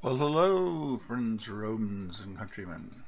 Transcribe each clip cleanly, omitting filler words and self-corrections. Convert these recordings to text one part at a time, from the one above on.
Well, hello, friends, Romans, and countrymen.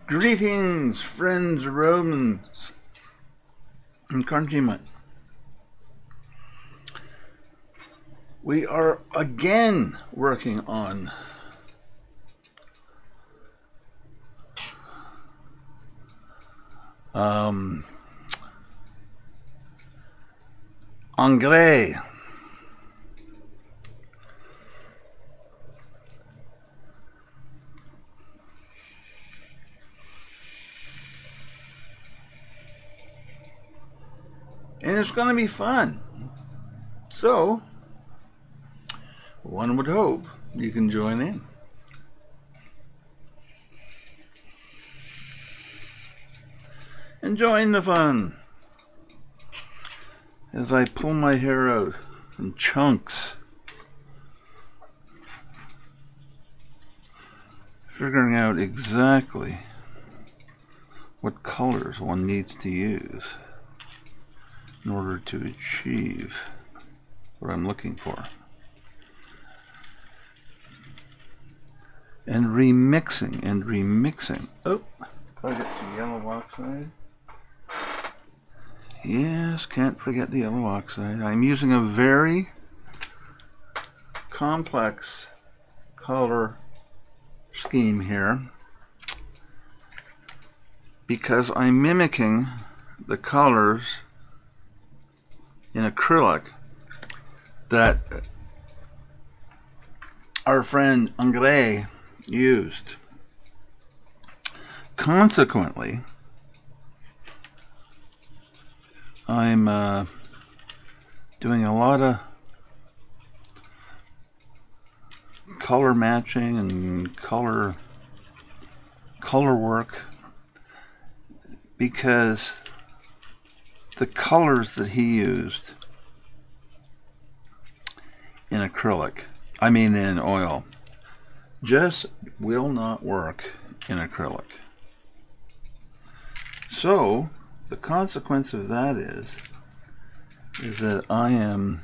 Greetings, friends, Romans, and countrymen. We are again working on Anglais. And it's going to be fun. So, one would hope you can join in. And join the fun as I pull my hair out in chunks, figuring out exactly what colors one needs to use in order to achieve what I'm looking for. And remixing and remixing. Oh, gotta get some yellow oxide. Yes, can't forget the yellow oxide. I'm using a very complex color scheme here because I'm mimicking the colors in acrylic that our friend Anglais used. Consequently, I'm doing a lot of color matching and color work, because the colors that he used in acrylic, I mean in oil, just will not work in acrylic. So the consequence of that is that I am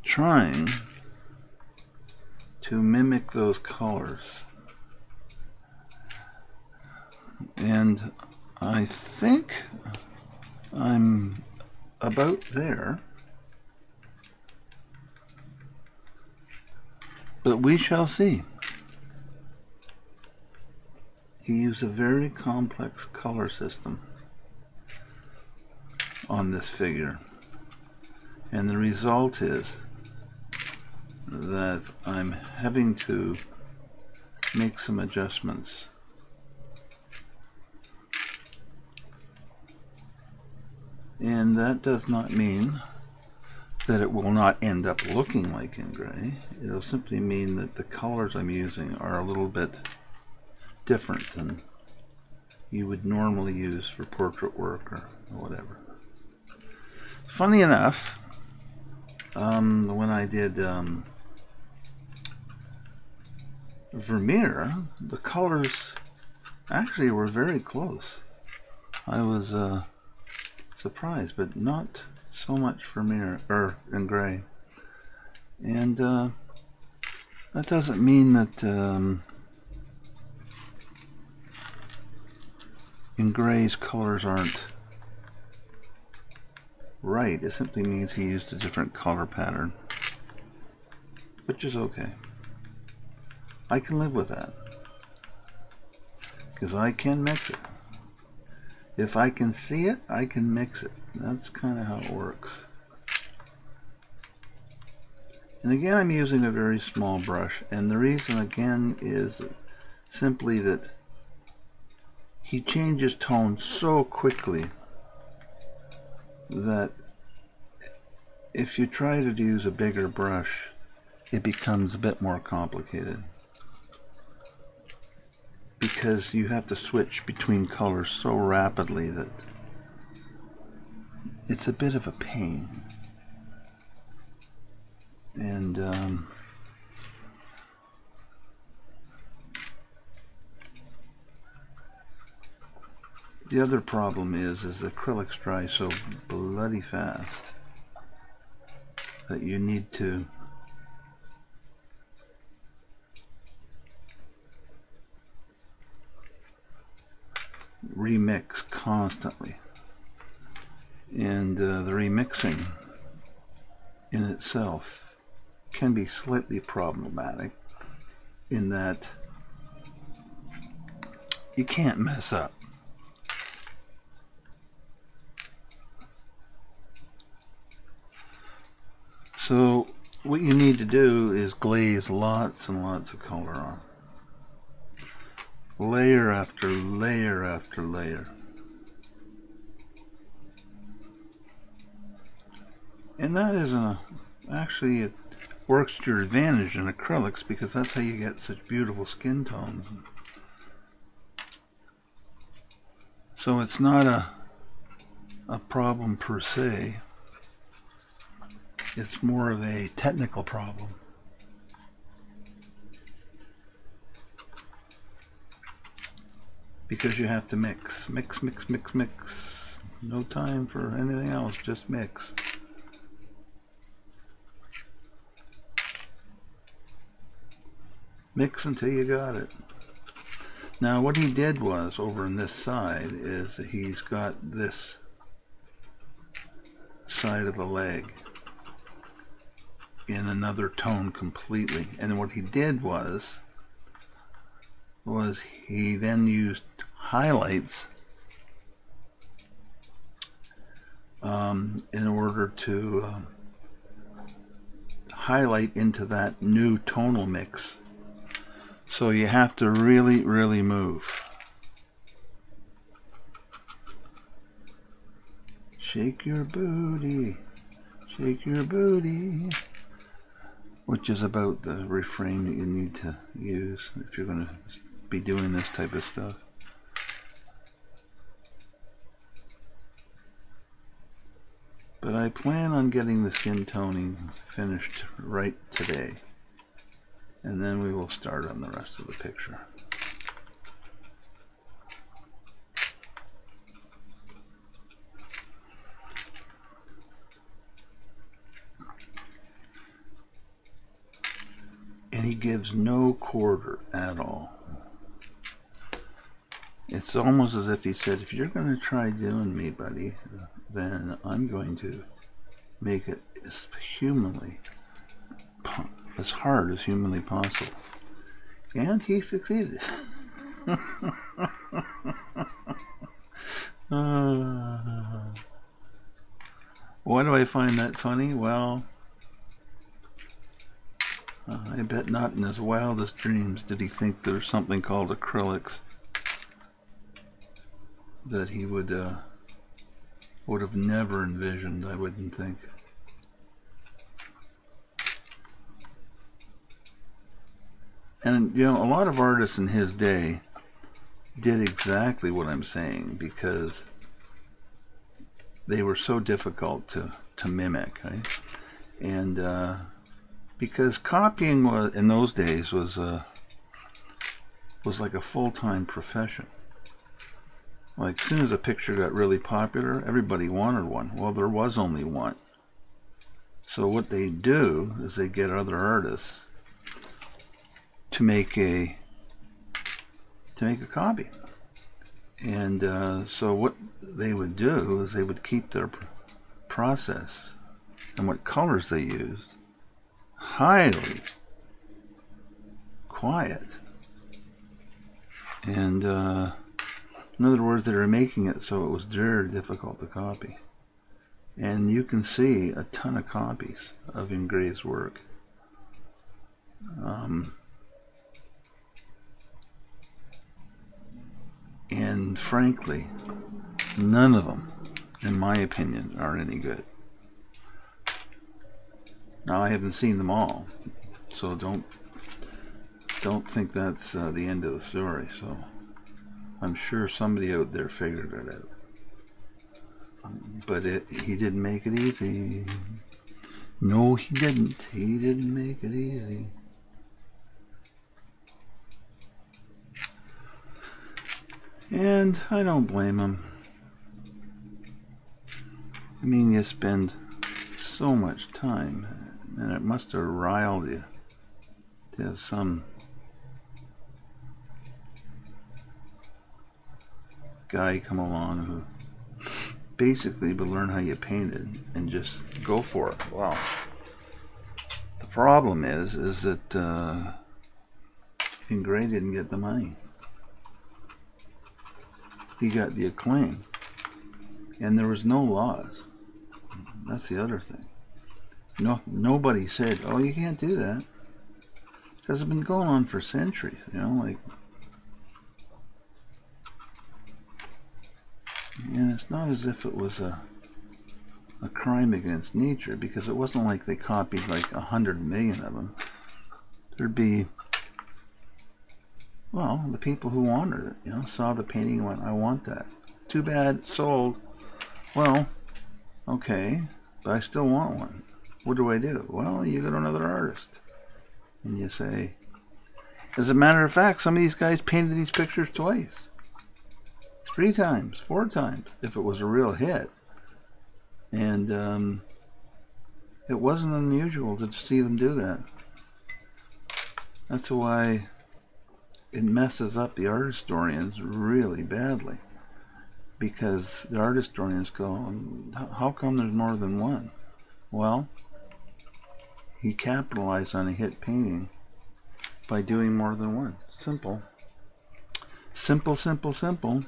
trying to mimic those colors, and I think I'm about there, but we shall see. He used a very complex color system on this figure, and the result is that I'm having to make some adjustments. And that does not mean that it will not end up looking like in gray. It'll simply mean that the colors I'm using are a little bit different than you would normally use for portrait work or whatever. Funny enough, when I did Vermeer, the colors actually were very close. I was surprised, but not so much Vermeer or in gray. And that doesn't mean that in gray's colors aren't right. It simply means he used a different color pattern, which is okay. I can live with that, because I can mix it. If I can see it, I can mix it. That's kind of how it works. And again, I'm using a very small brush, and the reason again is simply that he changes tone so quickly that if you try to use a bigger brush, it becomes a bit more complicated, because you have to switch between colors so rapidly that it's a bit of a pain. And the other problem is acrylics dry so bloody fast that you need to remix constantly. And the remixing in itself can be slightly problematic in that you can't mess up. So what you need to do is glaze lots and lots of color on. Layer after layer after layer. And that is actually, it works to your advantage in acrylics, because that's how you get such beautiful skin tones. So it's not a problem per se. It's more of a technical problem. Because you have to mix. Mix, mix, mix, mix. No time for anything else, just mix. Mix until you got it. Now what he did was, over on this side, is he's got this side of the leg in another tone completely. And what he did was he then used highlights in order to highlight into that new tonal mix. So you have to really, really move. Shake your booty, shake your booty. Which is about the refrain that you need to use if you're going to be doing this type of stuff. But I plan on getting the skin toning finished right today. And then we will start on the rest of the picture. And he gives no quarter at all. It's almost as if he said, if you're going to try doing me, buddy, then I'm going to make it as hard as humanly possible. And he succeeded. Why do I find that funny? Well, I bet not in his wildest dreams did he think there's something called acrylics that he would have never envisioned, I wouldn't think. And you know, a lot of artists in his day did exactly what I'm saying because they were so difficult to mimic, right? And because copying in those days was like a full-time profession. Like, as soon as a picture got really popular, everybody wanted one. Well, there was only one. So what they do is they get other artists to make a copy. And so what they would do is they would keep their process and what colors they used highly quiet. And in other words, they were making it so it was very difficult to copy. And you can see a ton of copies of Ingray's work. And frankly, none of them, in my opinion, are any good. Now, I haven't seen them all, so don't think that's the end of the story. So I'm sure somebody out there figured it out. But he didn't make it easy. No, he didn't. He didn't make it easy. And I don't blame him. I mean, you spend so much time, and it must have riled you to have some guy come along who basically would learn how you painted and just go for it. Wow. The problem is that Ingray didn't get the money. He got the acclaim, and there was no laws. That's the other thing. Nobody said, "Oh, you can't do that," because it's been going on for centuries. You know, like, and it's not as if it was a crime against nature, because it wasn't like they copied like 100 million of them. There'd be, well, the people who wanted it, you know, saw the painting and went, "I want that. Too bad it sold. Well, okay, but I still want one. What do I do?" Well, you go to another artist and you say, as a matter of fact, some of these guys painted these pictures twice, 3 times, 4 times, if it was a real hit. And it wasn't unusual to see them do that. That's why it messes up the art historians really badly, because the art historians go, "How come there's more than one?" Well, he capitalized on a hit painting by doing more than one. Simple. Simple, simple, simple.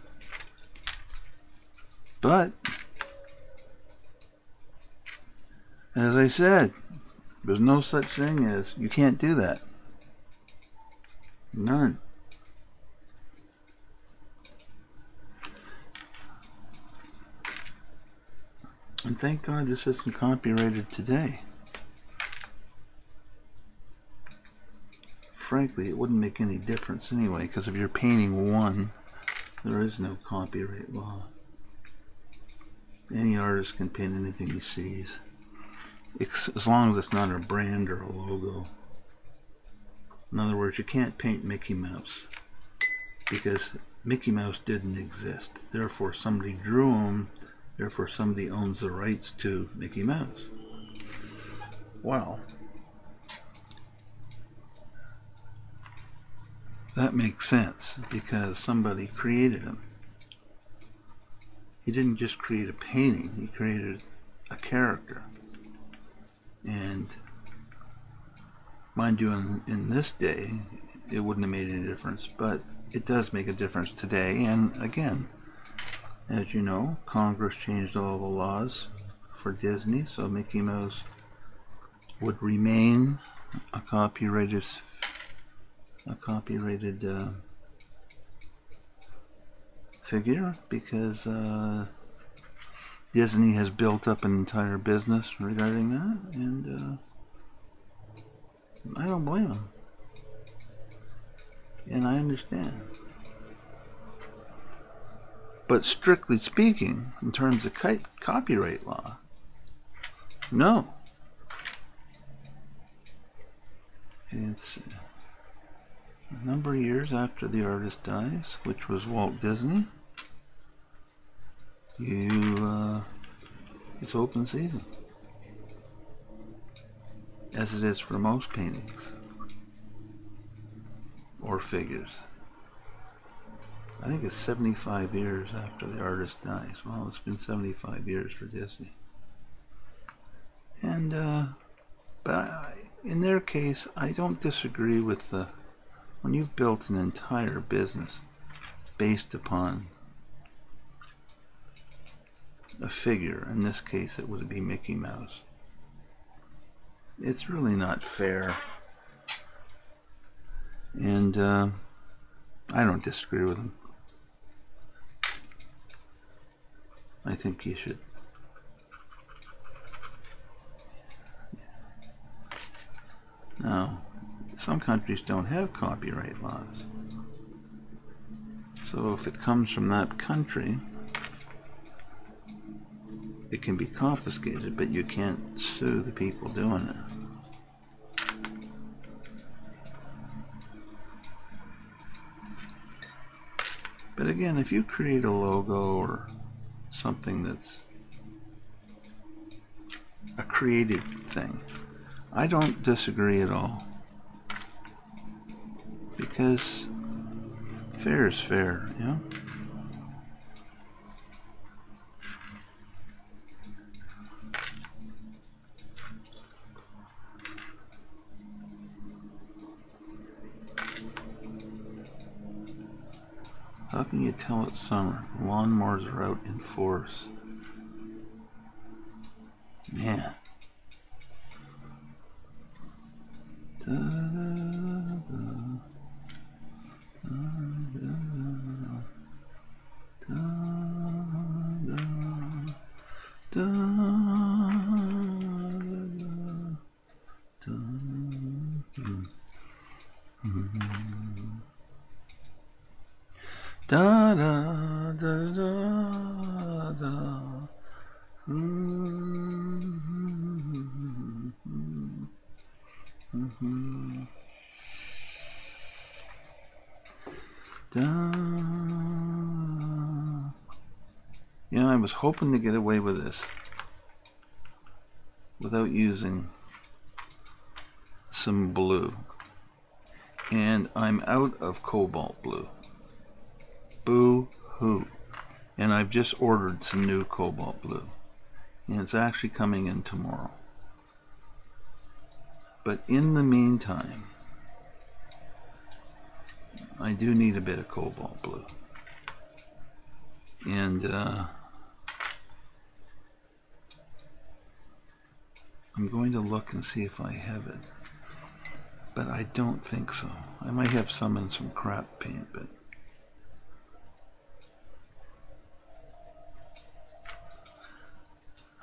But as I said, there's no such thing as you can't do that. None. thank God this isn't copyrighted today. Frankly, it wouldn't make any difference anyway, because if you're painting one, there is no copyright law. Any artist can paint anything he sees, as long as it's not a brand or a logo. In other words, you can't paint Mickey Mouse, because Mickey Mouse didn't exist. Therefore, somebody drew him, therefore somebody owns the rights to Mickey Mouse. Well, that makes sense, because somebody created him. He didn't just create a painting, he created a character. And mind you, in this day, it wouldn't have made any difference, but it does make a difference today. And again, as you know, Congress changed all the laws for Disney, so Mickey Mouse would remain a copyrighted figure, because Disney has built up an entire business regarding that, and I don't blame them. And I understand. But strictly speaking, in terms of copyright law, no. It's a number of years after the artist dies, which was Walt Disney, it's open season, as it is for most paintings or figures. I think it's 75 years after the artist dies. Well, it's been 75 years for Disney. And but in their case, I don't disagree with when you've built an entire business based upon a figure. In this case, it would be Mickey Mouse. It's really not fair. And I don't disagree with them. I think you should. Now, some countries don't have copyright laws. So if it comes from that country, it can be confiscated, but you can't sue the people doing it. But again, if you create a logo or something that's a creative thing, I don't disagree at all, because fair is fair, you know? How can you tell it's summer? Lawnmowers are out in force. Man. Da, da, da, da, da, da, da, da, da, da. Yeah, I was hoping to get away with this without using some blue, and I'm out of cobalt blue. Boo-hoo. And I've just ordered some new cobalt blue, and it's actually coming in tomorrow. But in the meantime, I do need a bit of cobalt blue, and I'm going to look and see if I have it, but I don't think so. I might have some in some crap paint, but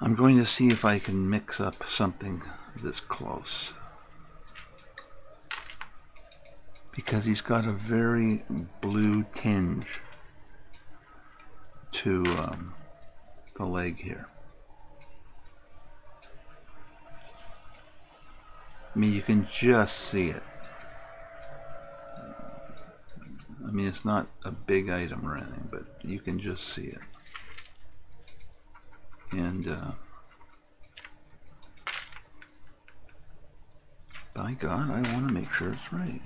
I'm going to see if I can mix up something this close, because he's got a very blue tinge to the leg here. I mean, you can just see it. I mean, it's not a big item or anything, but you can just see it. And by God, I want to make sure it's right.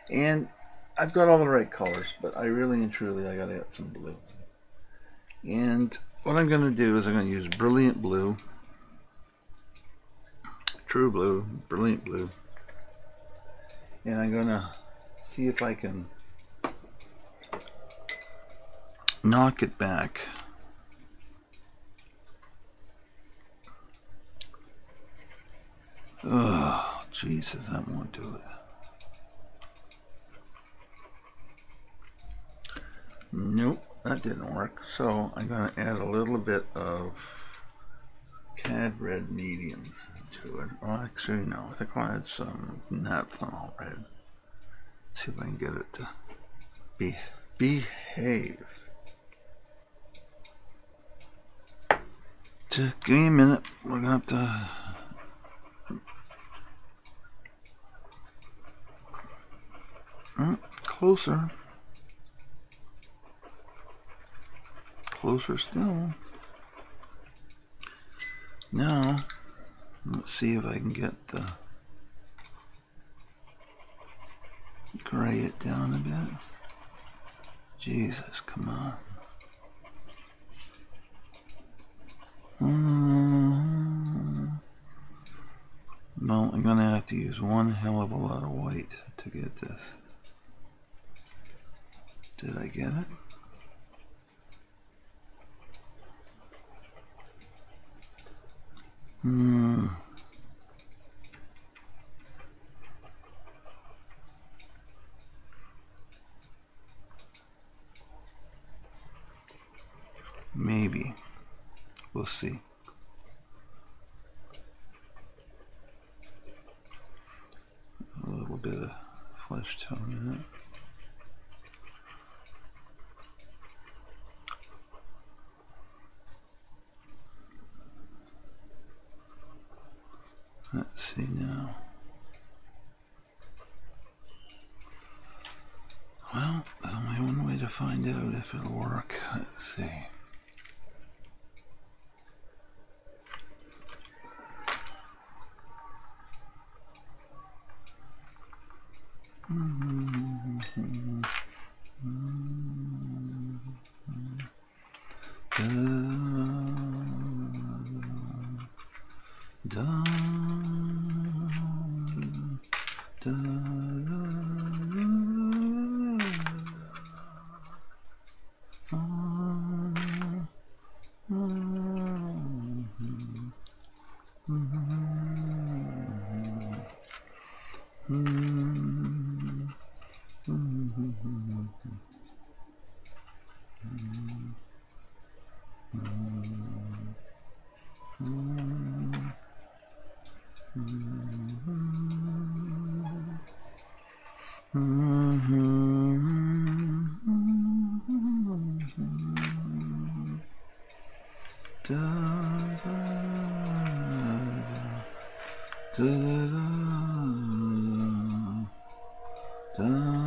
And I've got all the right colors, but I really and truly I gotta add some blue. And what I'm gonna do is I'm gonna use Brilliant Blue, True Blue, Brilliant Blue, and I'm gonna see if I can knock it back. Oh, Jesus, that won't do it. Nope, that didn't work. So I'm going to add a little bit of Cad Red Medium to it. Oh, actually, no, I think I'll add some Naphthalene Red. See if I can get it to behave. Just give me a minute. We're going to have to... closer. Closer still. Now, let's see if I can get the gray it down a bit. Jesus, come on. Well, I'm gonna have to use one hell of a lot of white to get this. Did I get it? Maybe. We'll see. A little bit of flesh tone in it. Let's see now. Well, there's only one way to find out if it'll work. Let's see. da, da, da, da,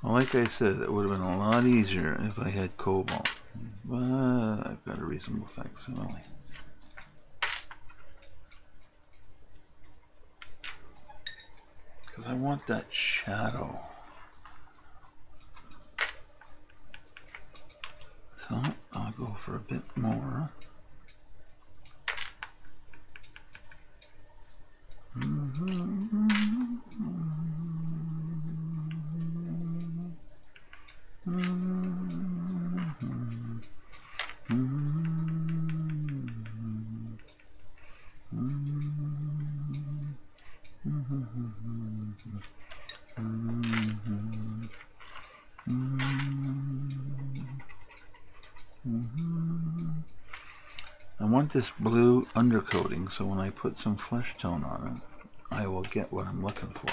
Well, like I said, it would have been a lot easier if I had cobalt, but I've got a reasonable facsimile. Because I want that shadow. So I'll go for a bit more. I want this blue undercoating, so when I put some flesh tone on it, I will get what I'm looking for.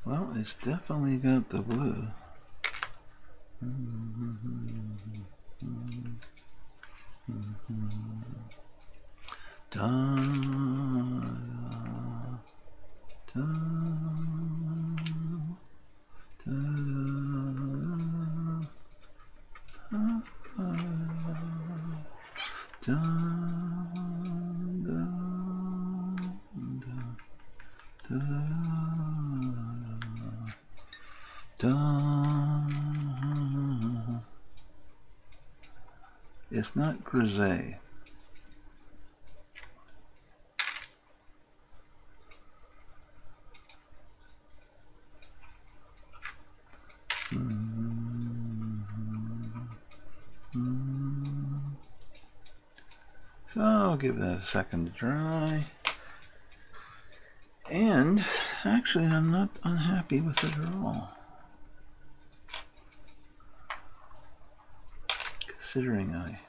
Well, it's definitely got the blue. It's not grisaille. So I'll give that a second to dry. And actually, I'm not unhappy with it at all. Considering I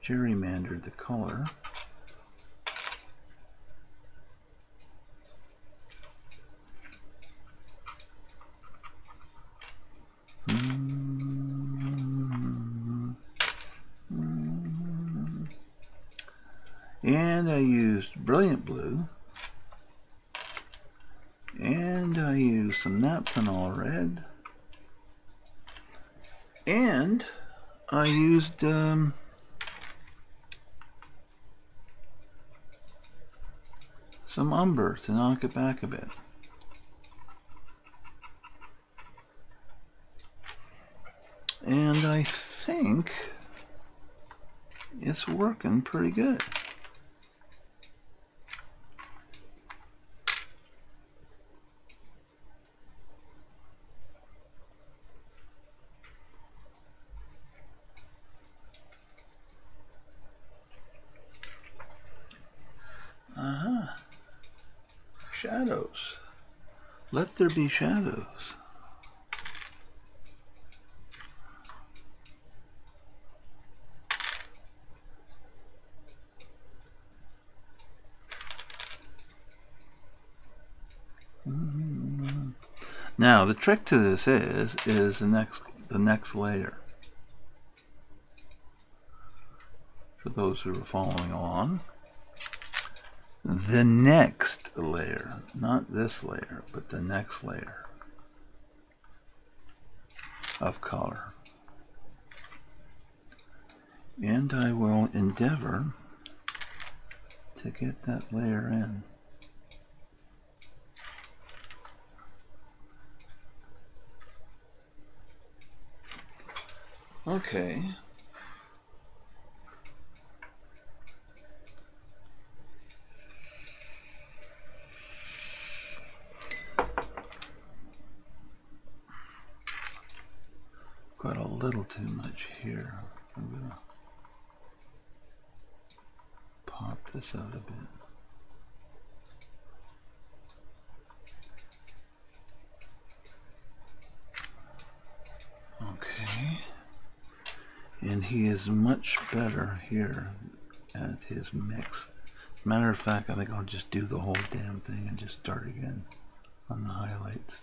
gerrymandered the color. And I used Brilliant Blue. And I used some Naphthenol Red. And I used some umber to knock it back a bit. And I think it's working pretty good. Shadows. Let there be shadows. Now the trick to this is the next layer. For those who are following along, the next layer, not this layer, but the next layer of color. And I will endeavor to get that layer in. Okay. Got a little too much here. I'm gonna pop this out a bit. Okay. And he is much better here at his mix. As a matter of fact, I think I'll just do the whole damn thing and just start again on the highlights.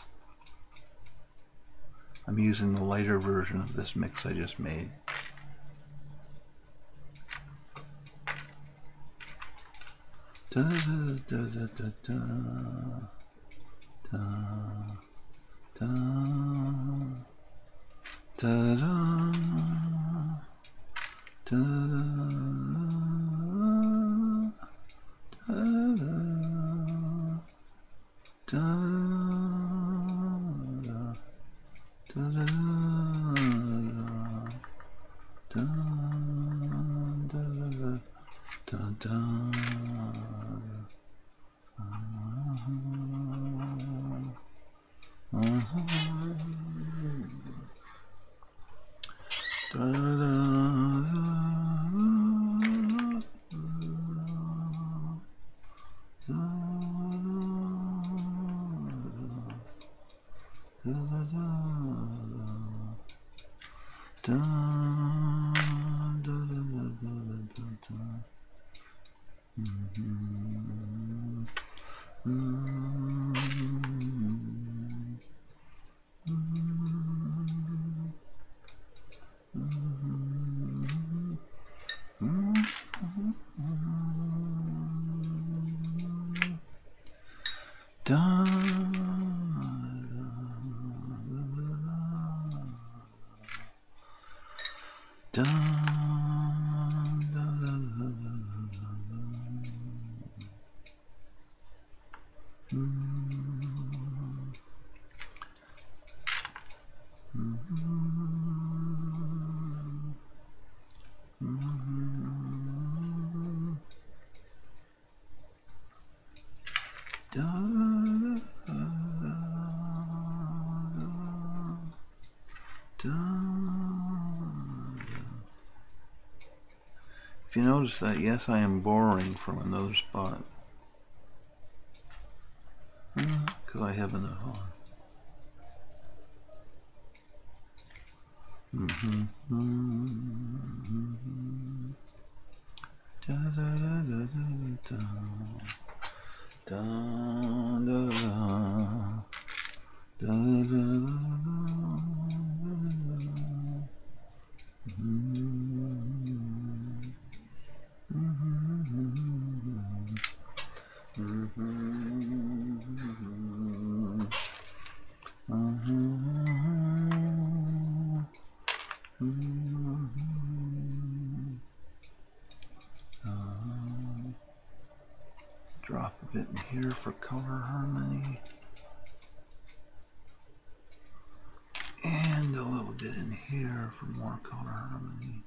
I'm using the lighter version of this mix I just made. Da, da, da, da, da, da, da, da, da, da, da, If you notice that, yes, I am borrowing from another spot. Because I have enough on. Da, da, da, da, da, da, da, da, da, da, bit in here for color harmony. And a little bit in here for more color harmony.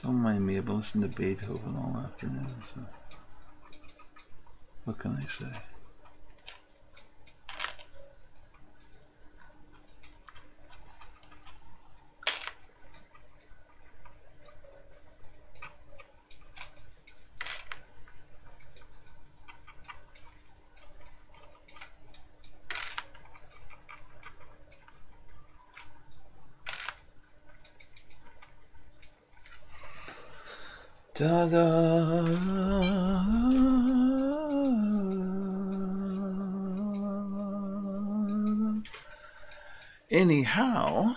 Don't mind me, I've been listening to Beethoven all afternoon, so what can I say? Anyhow,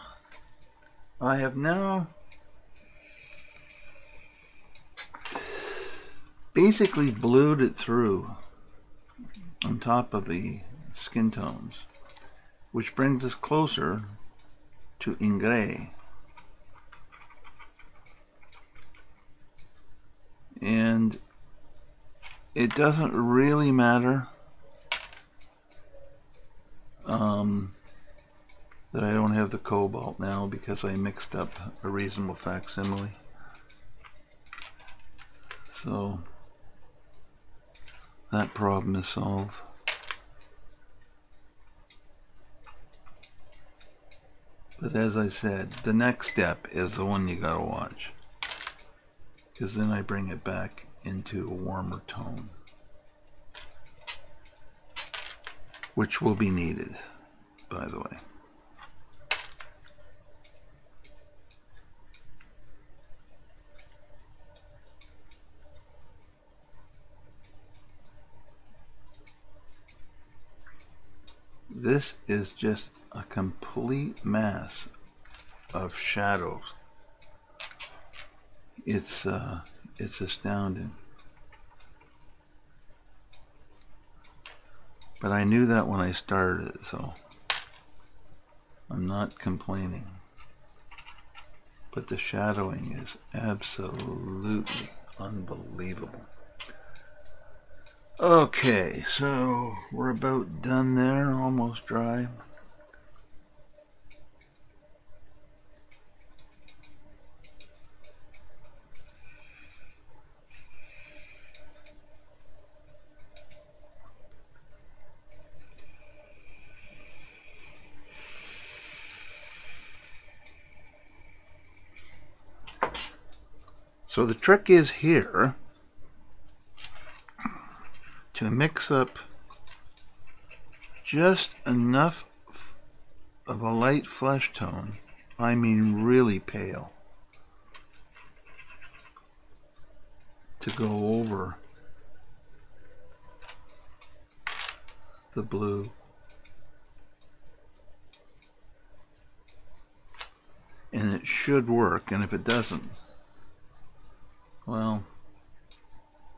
I have now basically blued it through on top of the skin tones, which brings us closer to ingray. And it doesn't really matter that I don't have the cobalt now because I mixed up a reasonable facsimile. So that problem is solved. But as I said, the next step is the one you gotta watch, because then I bring it back into a warmer tone, which will be needed, by the way. This is just a complete mass of shadows. It's astounding. But I knew that when I started it, so I'm not complaining. But the shadowing is absolutely unbelievable. Okay, so we're about done there, almost dry. So the trick is here to mix up just enough of a light flesh tone, I mean really pale, to go over the blue. And it should work, and if it doesn't, Well,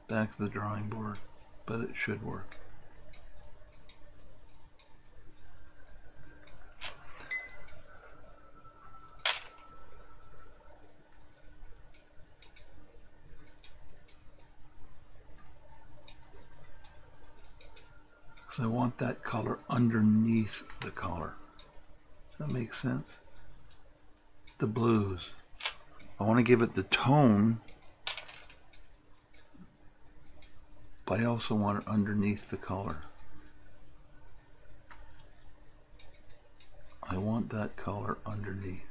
back to the drawing board, but it should work. So I want that color underneath the color. Does that make sense? The blues. I want to give it the tone, but I also want it underneath the color. I want that color underneath.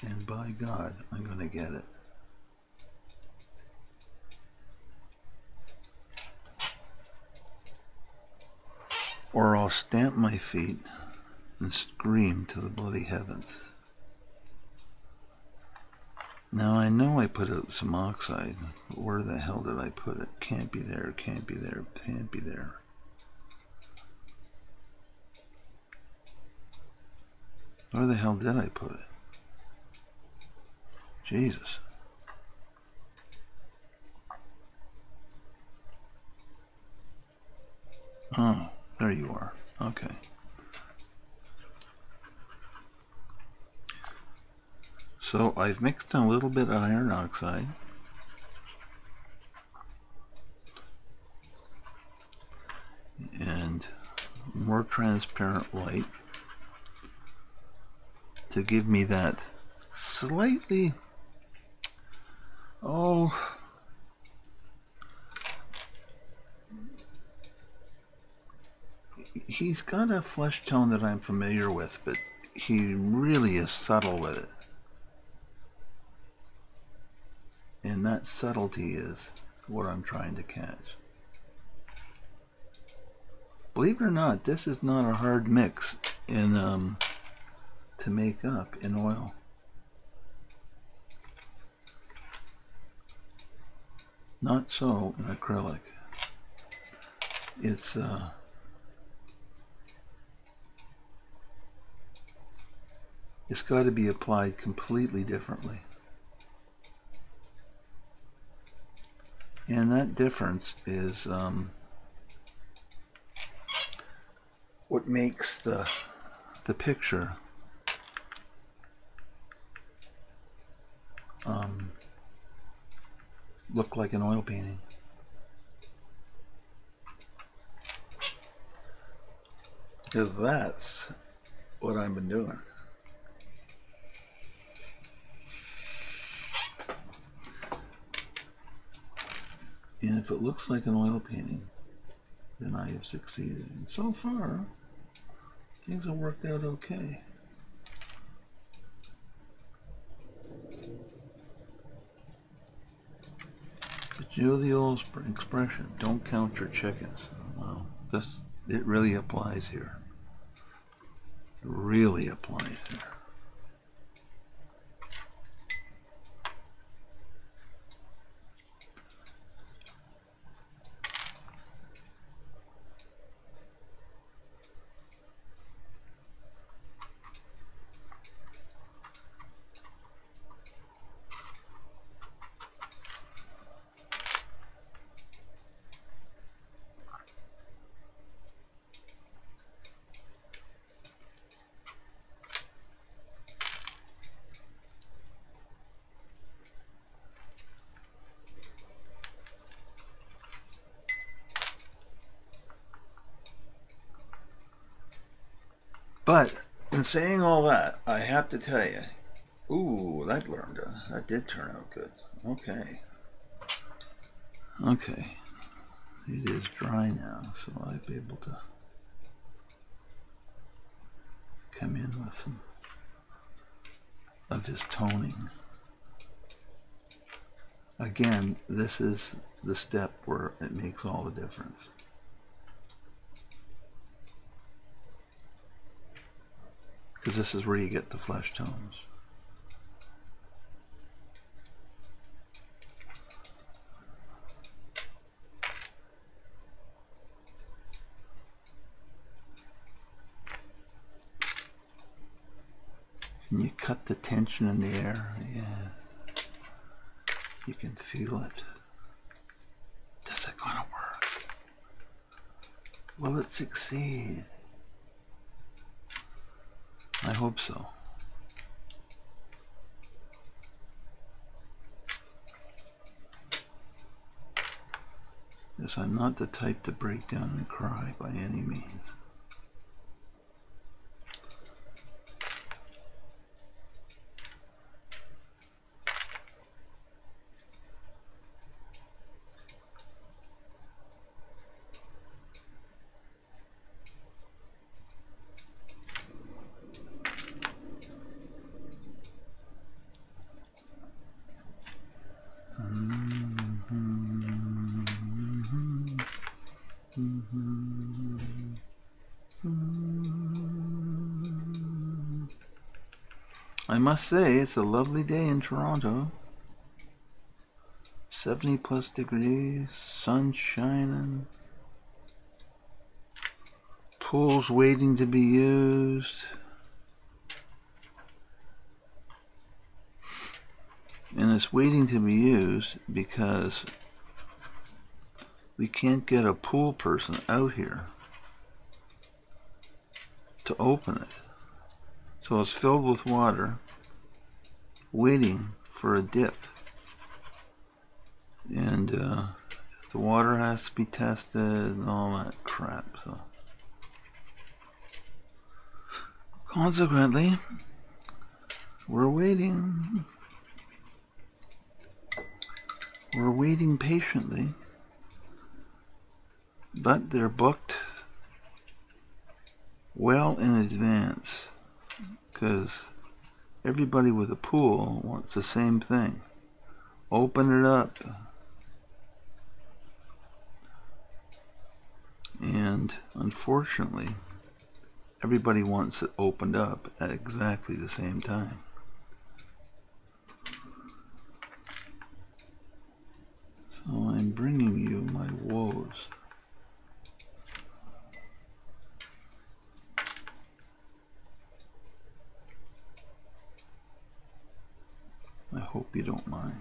And by God, I'm going to get it. Or I'll stamp my feet and scream to the bloody heavens. Now I know I put out some oxide. Where the hell did I put it? Can't be there, can't be there, can't be there. Where the hell did I put it? Jesus. Oh, there you are. Okay. So I've mixed in a little bit of iron oxide. And more transparent light to give me that slightly, he's got a flesh tone that I'm familiar with, but he really is subtle with it. And that subtlety is what I'm trying to catch. Believe it or not, this is not a hard mix in to make up in oil. Not so in acrylic. It's got to be applied completely differently. And that difference is what makes the picture look like an oil painting. Because that's what I've been doing. And if it looks like an oil painting, then I have succeeded. And so far, things have worked out okay. But you know the old expression, don't count your chickens. Well, it really applies here. It really applies here. But in saying all that, I have to tell you, ooh, that did turn out good. Okay. Okay. It is dry now, so I'll be able to come in with some of his toning. Again, this is the step where it makes all the difference. Because this is where you get the flesh tones. Can you cut the tension in the air? Yeah. you can feel it. Is it gonna work? Will it succeed? I hope so. Yes, I'm not the type to break down and cry by any means. I must say, it's a lovely day in Toronto. 70 plus degrees, sun shining, pools waiting to be used. And it's waiting to be used because we can't get a pool person out here to open it. So it's filled with water, waiting for a dip. And the water has to be tested and all that crap. So consequently, we're waiting. We're waiting patiently, but they're booked well in advance because everybody with a pool wants the same thing. Open it up. And unfortunately, everybody wants it opened up at exactly the same time. So I'm bringing you my woes. I hope you don't mind.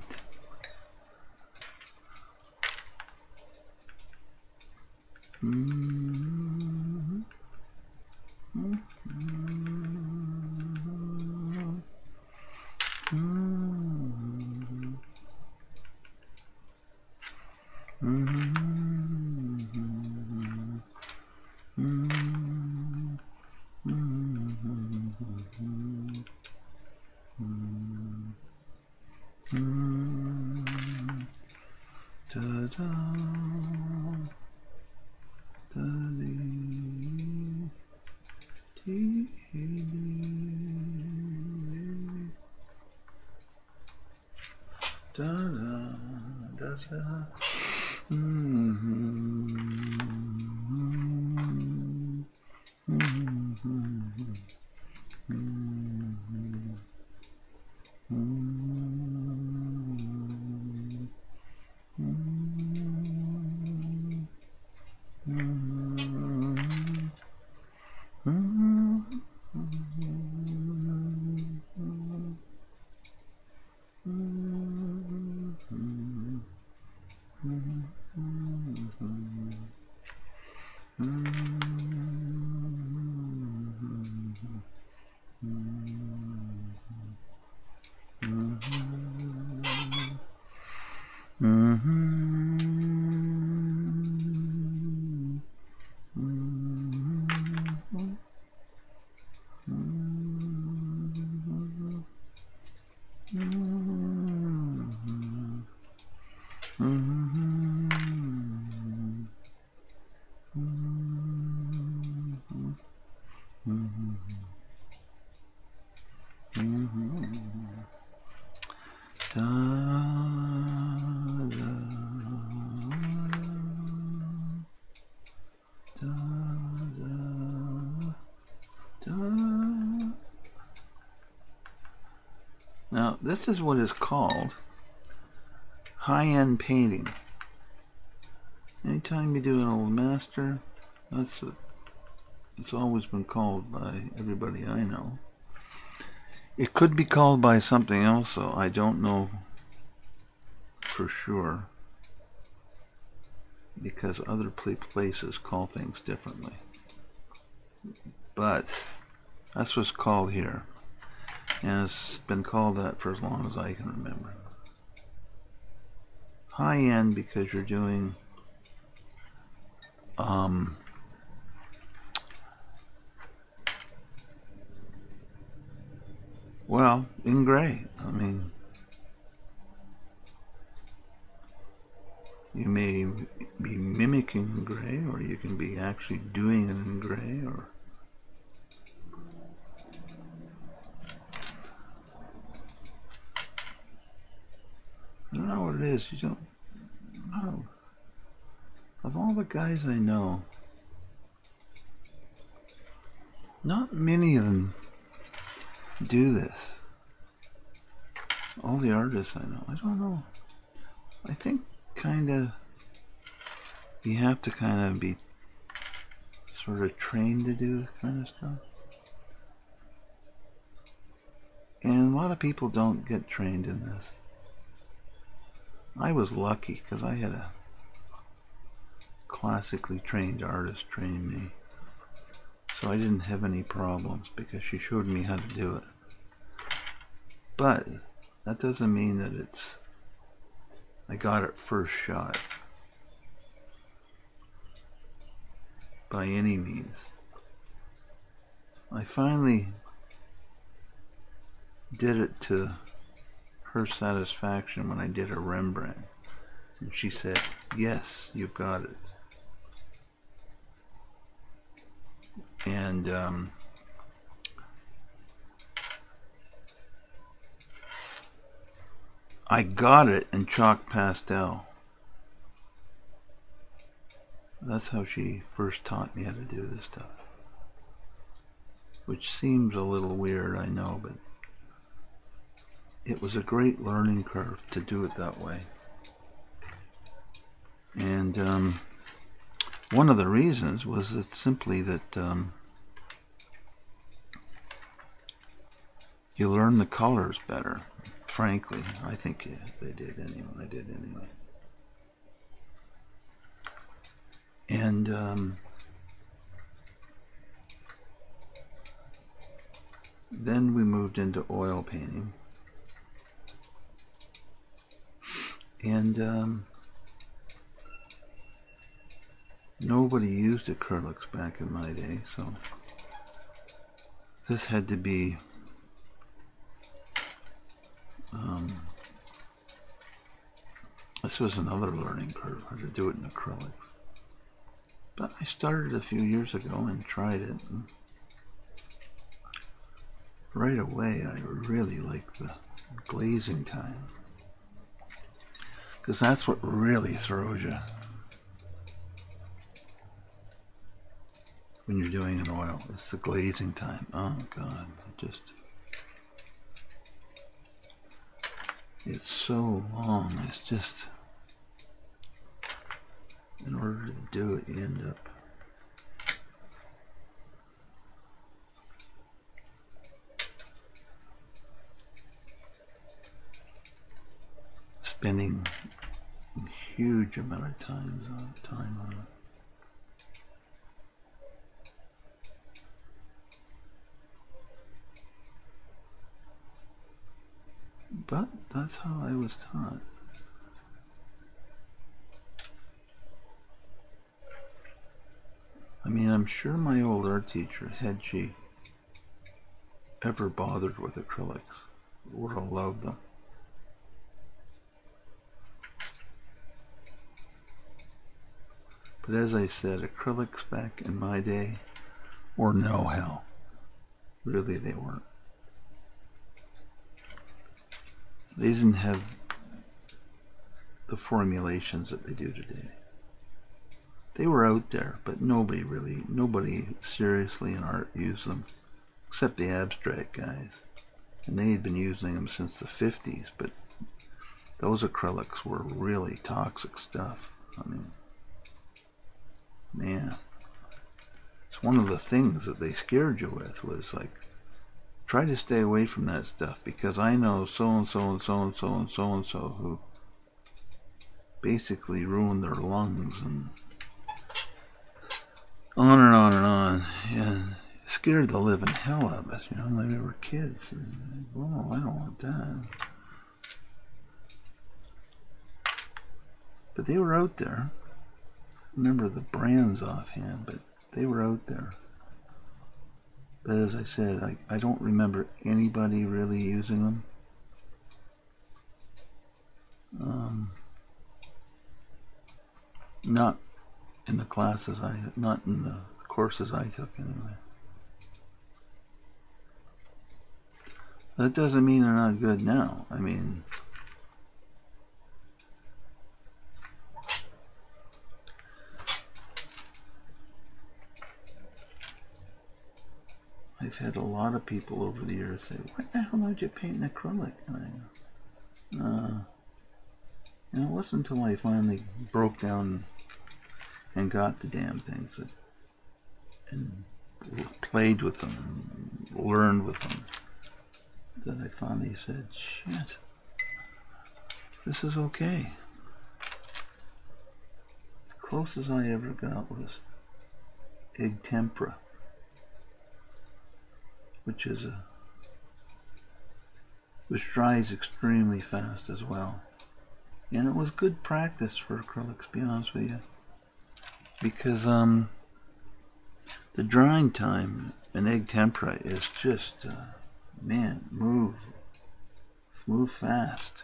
Now, this is what is called high-end painting. Anytime you do an old master, that's what it's always been called by everybody I know. It could be called by something else, though. I don't know for sure, because other places call things differently. But that's what's called here, and it's been called that for as long as I can remember. High end because you're doing well, in gray. I mean, you may be mimicking gray, or you can be actually doing it in gray, or I don't know what it is. You don't know. Of all the guys I know, not many of them do this. All the artists I know, I don't know. I think you have to kind of be sort of trained to do this kind of stuff. And a lot of people don't get trained in this. I was lucky because I had a classically trained artist train me. So I didn't have any problems because she showed me how to do it. But that doesn't mean that I got it first shot. By any means. I finally did it to her satisfaction when I did a Rembrandt. And she said, yes, you got it. And I got it in chalk pastel. That's how she first taught me how to do this stuff. Which seems a little weird, I know, but it was a great learning curve to do it that way. And one of the reasons was that simply that you learn the colors better. Frankly, I think they did anyway. I did anyway. And then we moved into oil painting. And nobody used acrylics back in my day, so this had to be this was another learning curve, how to do it in acrylics. But I started a few years ago and tried it, and right away I really liked the glazing time, because that's what really throws you when you're doing an oil. It's the glazing time. Oh God, it's so long. It's just, in order to do it, you end up spending a huge amount of time on it. But that's how I was taught. I mean, I'm sure my old art teacher, had she ever bothered with acrylics, would have loved them. But as I said, acrylics back in my day were no hell. Really, they weren't. They didn't have the formulations that they do today. They were out there, but nobody seriously in art used them, except the abstract guys. And they had been using them since the 50s, but those acrylics were really toxic stuff. I mean, man, it's one of the things that they scared you with, was like, try to stay away from that stuff, because I know so and so and so and so and so and so who basically ruined their lungs, and on and on and on, and scared the living hell out of us, you know, like we were kids. And, oh, I don't want that. But they were out there. I remember the brands offhand, but they were out there. But as I said, I don't remember anybody really using them. Not in the classes not in the courses I took anyway. That doesn't mean they're not good now. I mean, I've had a lot of people over the years say, "What the hell did you paint in acrylic?" And I go, and it wasn't until I finally broke down and got the damn things and played with them and learned with them that I finally said, shit, this is okay. The closest I ever got was egg tempera, which dries extremely fast as well. And it was good practice for acrylics, to be honest with you. Because the drying time in egg tempera is just, man, move fast.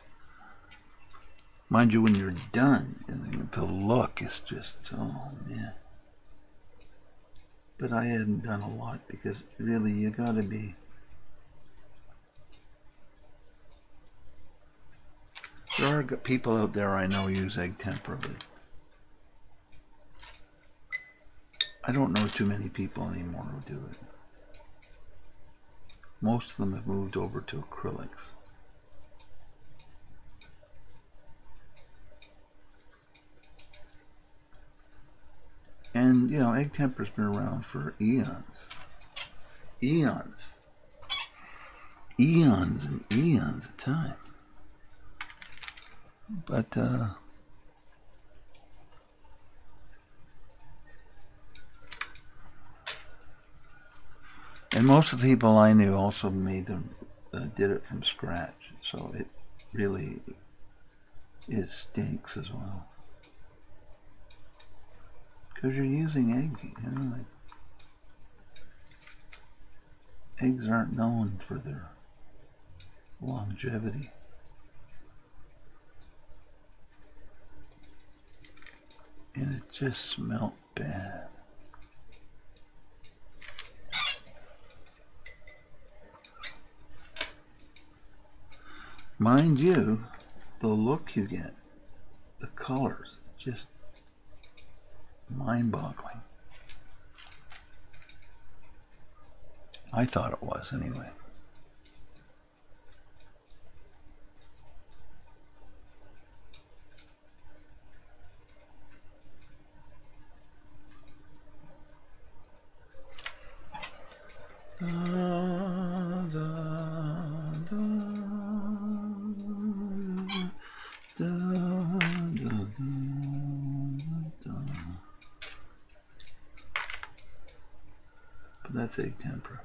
Mind you, when you're done, and the look is just, oh man. But I hadn't done a lot because really you gotta be. There are people out there I know use egg tempera, but I don't know too many people anymore who do it. Most of them have moved over to acrylics. And, you know, egg tempera's been around for eons. Eons. Eons and eons of time. But, and most of the people I knew also made them, did it from scratch. So it really, it stinks as well. Because you're using egg, you know, like, eggs aren't known for their longevity. And it just smelled bad. Mind you, the look you get, the colors, just mind-boggling. I thought it was anyway. But that's egg tempera.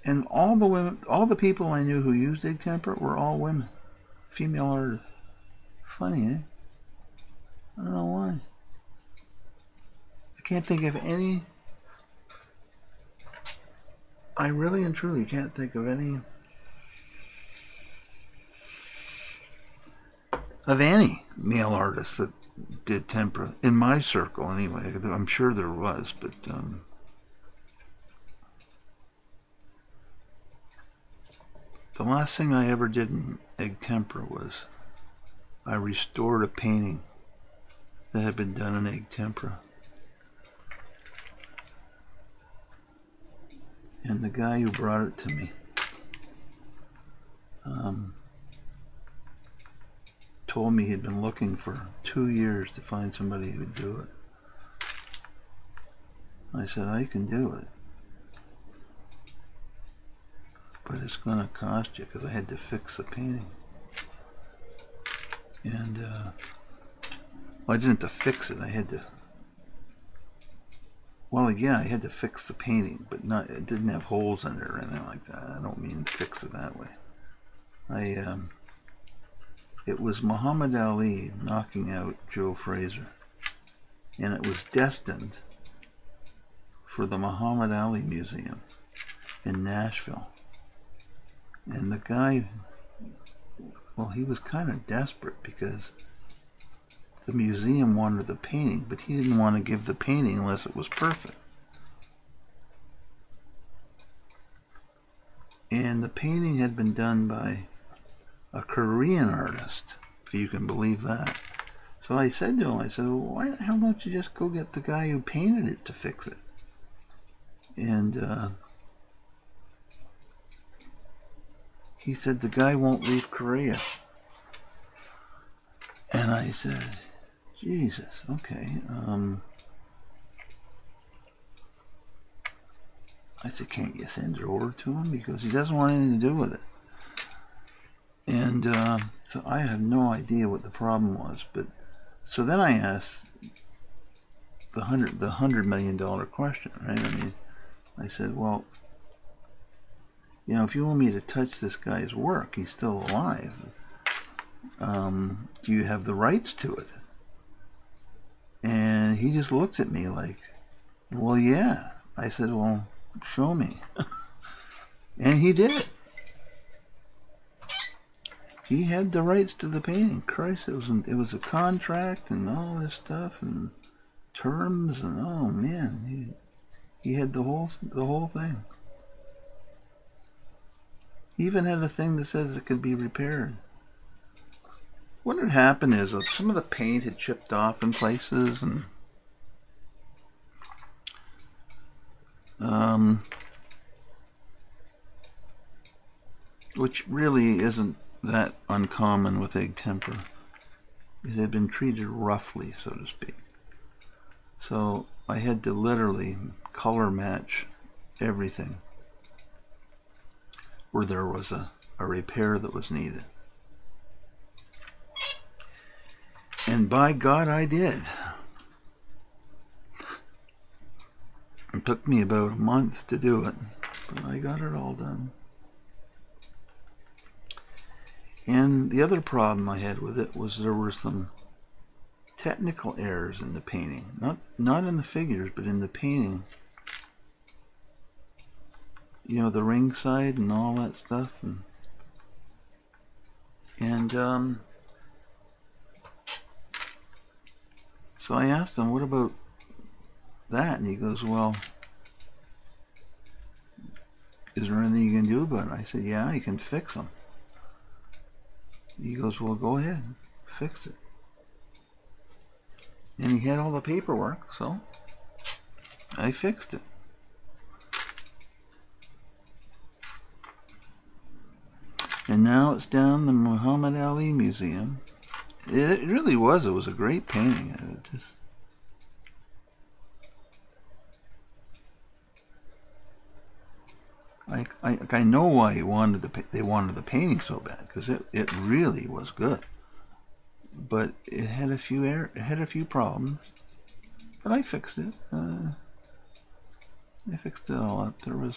And all the women, all the people I knew who used egg tempera were all women, female artists. Funny, eh? I don't know why. I can't think of any. I really and truly can't think of any male artists that did tempera in my circle anyway. I'm sure there was, but the last thing I ever did in egg tempera was I restored a painting that had been done in egg tempera. And the guy who brought it to me told me he'd been looking for 2 years to find somebody who'd do it. I said, I can do it, but it's going to cost you, because I had to fix the painting. And, well, I didn't have to fix it. I had to, well, yeah, I had to fix the painting, but not, it didn't have holes in it or anything like that. I don't mean fix it that way. It was Muhammad Ali knocking out Joe Frazier, and it was destined for the Muhammad Ali Museum in Nashville. And the guy, well, he was kind of desperate because the museum wanted the painting, but he didn't want to give the painting unless it was perfect. And the painting had been done by a Korean artist, if you can believe that. So I said to him, I said, well, why the hell don't you just go get the guy who painted it to fix it? And he said, the guy won't leave Korea. And I said, Jesus, okay. I said, can't you send it over to him? Because he doesn't want anything to do with it. And so I have no idea what the problem was. But so then I asked the $100 million question, right? I mean, I said, well, you know, if you want me to touch this guy's work, he's still alive. Do you have the rights to it? And he just looks at me like, well, yeah. I said, well, show me. And he did. He had the rights to the painting. Christ, it was a contract and all this stuff and terms and oh man, he had the whole thing. He even had a thing that says it could be repaired. What had happened is some of the paint had chipped off in places, and which really isn't that uncommon with egg temper. It had been treated roughly, so to speak. So I had to literally color match everything where there was a repair that was needed. And by God, I did. It took me about a month to do it, but I got it all done. And the other problem I had with it was there were some technical errors in the painting. Not in the figures, but in the painting. You know, the ring side and all that stuff. And so I asked him, what about that? And he goes, well, is there anything you can do about it? I said, yeah, you can fix them. He goes, well, go ahead, fix it. And he had all the paperwork, so I fixed it. And now it's down in the Muhammad Ali Museum. It really was. It was a great painting. It just, I know why they wanted the painting so bad, because it really was good. But it had a few problems. But I fixed it. I fixed it all up. There was.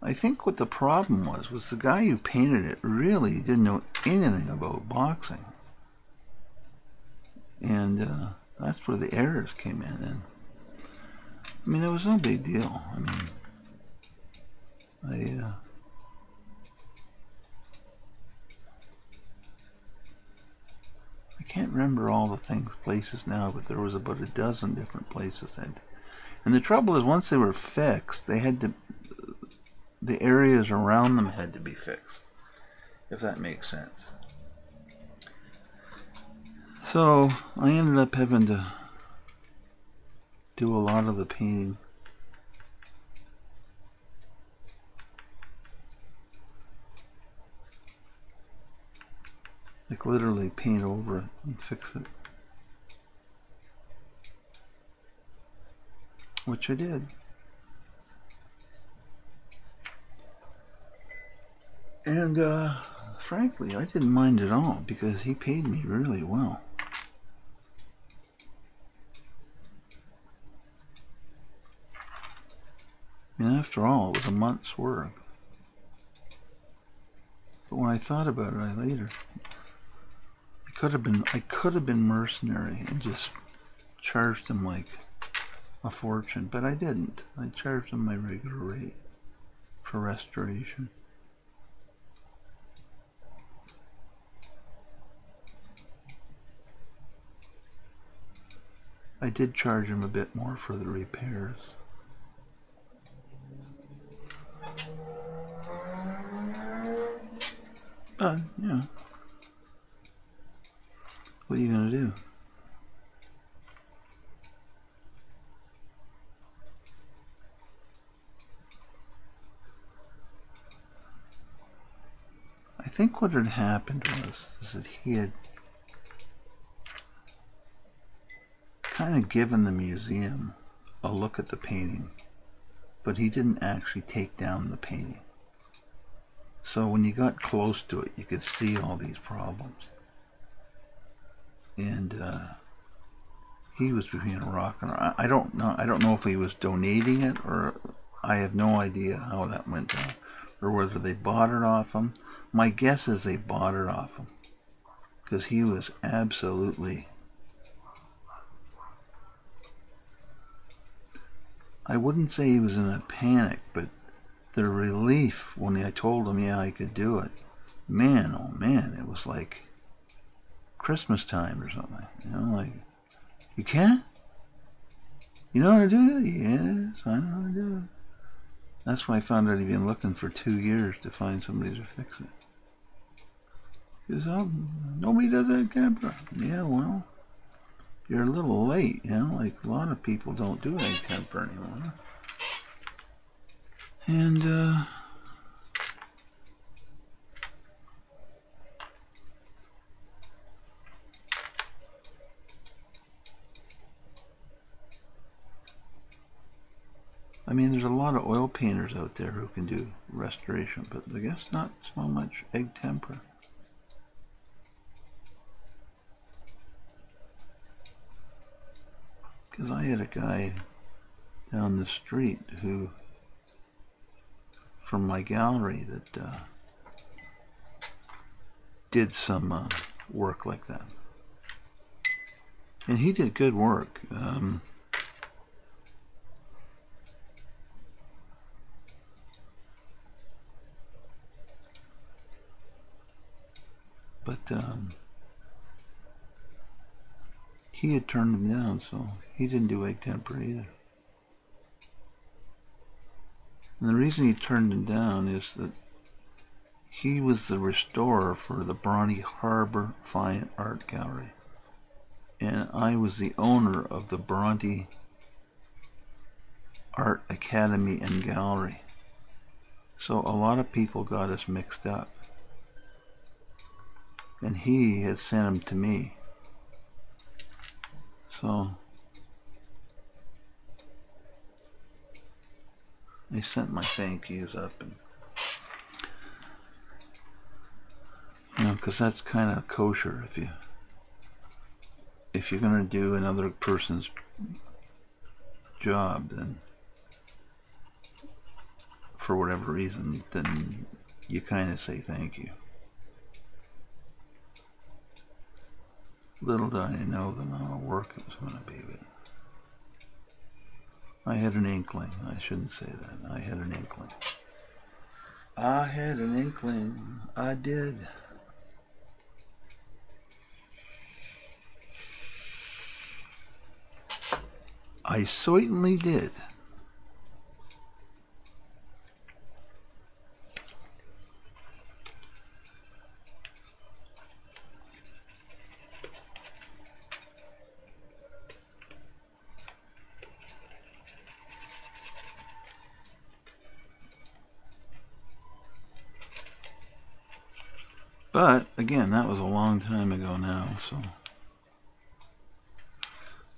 I think what the problem was the guy who painted it really didn't know anything about boxing. And that's where the errors came in. And I mean, it was no big deal. I mean, I can't remember all the places now, but there was about a dozen different places. And the trouble is, once they were fixed, they had to, the areas around them had to be fixed, if that makes sense. So I ended up having to do a lot of the painting. Like literally paint over it and fix it. Which I did. And frankly, I didn't mind at all because he paid me really well. And after all, it was a month's work. But when I thought about it later, I could have been mercenary and just charged him like a fortune, but I didn't. I charged him my regular rate for restoration. I did charge him a bit more for the repairs. But, you know, what are you going to do? I think what had happened is that he had kind of given the museum a look at the painting, but he didn't actually take down the painting. So when you got close to it, you could see all these problems. And he was between a rock and a... I don't know if he was donating it, or I have no idea how that went down, or whether they bought it off him. My guess is they bought it off him, because he was absolutely... I wouldn't say he was in a panic, but the relief when I told him, yeah, I could do it. Man, oh man, it was like Christmas time or something. You know, like, you can? You know how to do that? Yes, I know how to do it. That's when I found out he'd been looking for 2 years to find somebody to fix it. He says, oh, nobody does that camper. Yeah, well, you're a little late, you know, like a lot of people don't do egg temper anymore. And, I mean, there's a lot of oil painters out there who can do restoration, but I guess not so much egg temper. Because I had a guy down the street who, from my gallery, that did some work like that. And he did good work. But he had turned him down, so he didn't do egg temper either. And the reason he turned him down is that he was the restorer for the Bronte Harbor Fine Art Gallery, and I was the owner of the Bronte Art Academy and Gallery. So a lot of people got us mixed up, and he had sent them to me. So I sent my thank yous up, and you know, because that's kind of kosher. If you're gonna do another person's job, then for whatever reason, then you kind of say thank you. Little did I know the amount of work it was going to be, but I had an inkling. I shouldn't say that. I had an inkling. I had an inkling. I did. I certainly did. But again, that was a long time ago now, so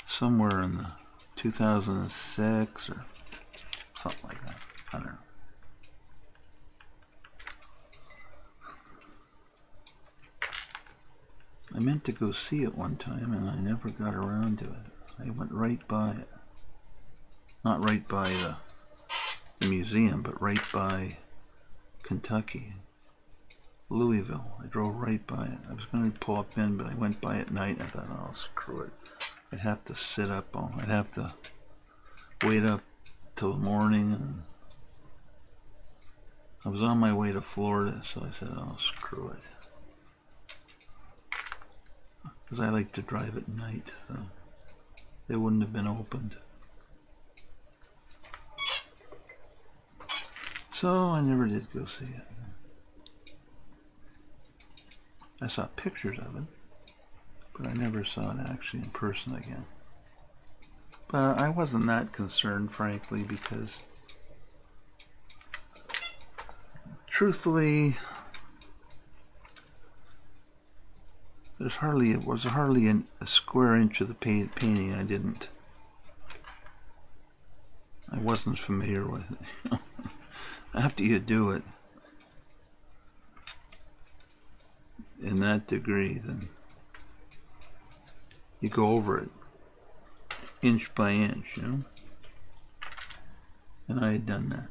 somewhere in the 2006 or something like that. I don't know. I meant to go see it one time and I never got around to it. I went right by it. Not right by the museum, but right by Kentucky. Louisville. I drove right by it. I was going to pull up in, but I went by at night and I thought, oh, screw it. I'd have to sit up all, I'd have to wait up till the morning, and I was on my way to Florida, so I said, oh, screw it. Because I like to drive at night, so they wouldn't have been opened. So I never did go see it. I saw pictures of it, but I never saw it actually in person again. But I wasn't that concerned, frankly, because truthfully, it was hardly a square inch of the painting I wasn't familiar with it. After you do it in that degree, then you go over it inch by inch, you know? And I had done that.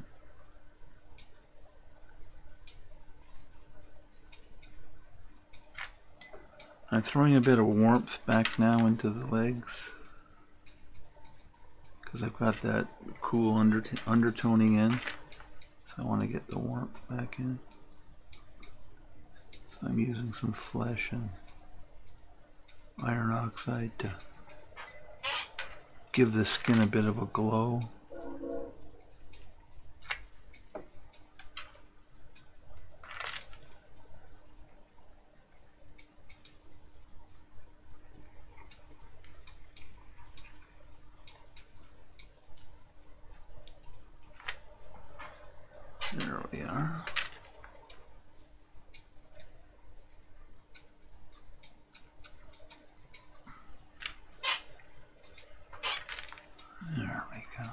I'm throwing a bit of warmth back now into the legs because I've got that cool undertoning in, so I want to get the warmth back in. So I'm using some flesh and iron oxide to give the skin a bit of a glow. There we are. There we go.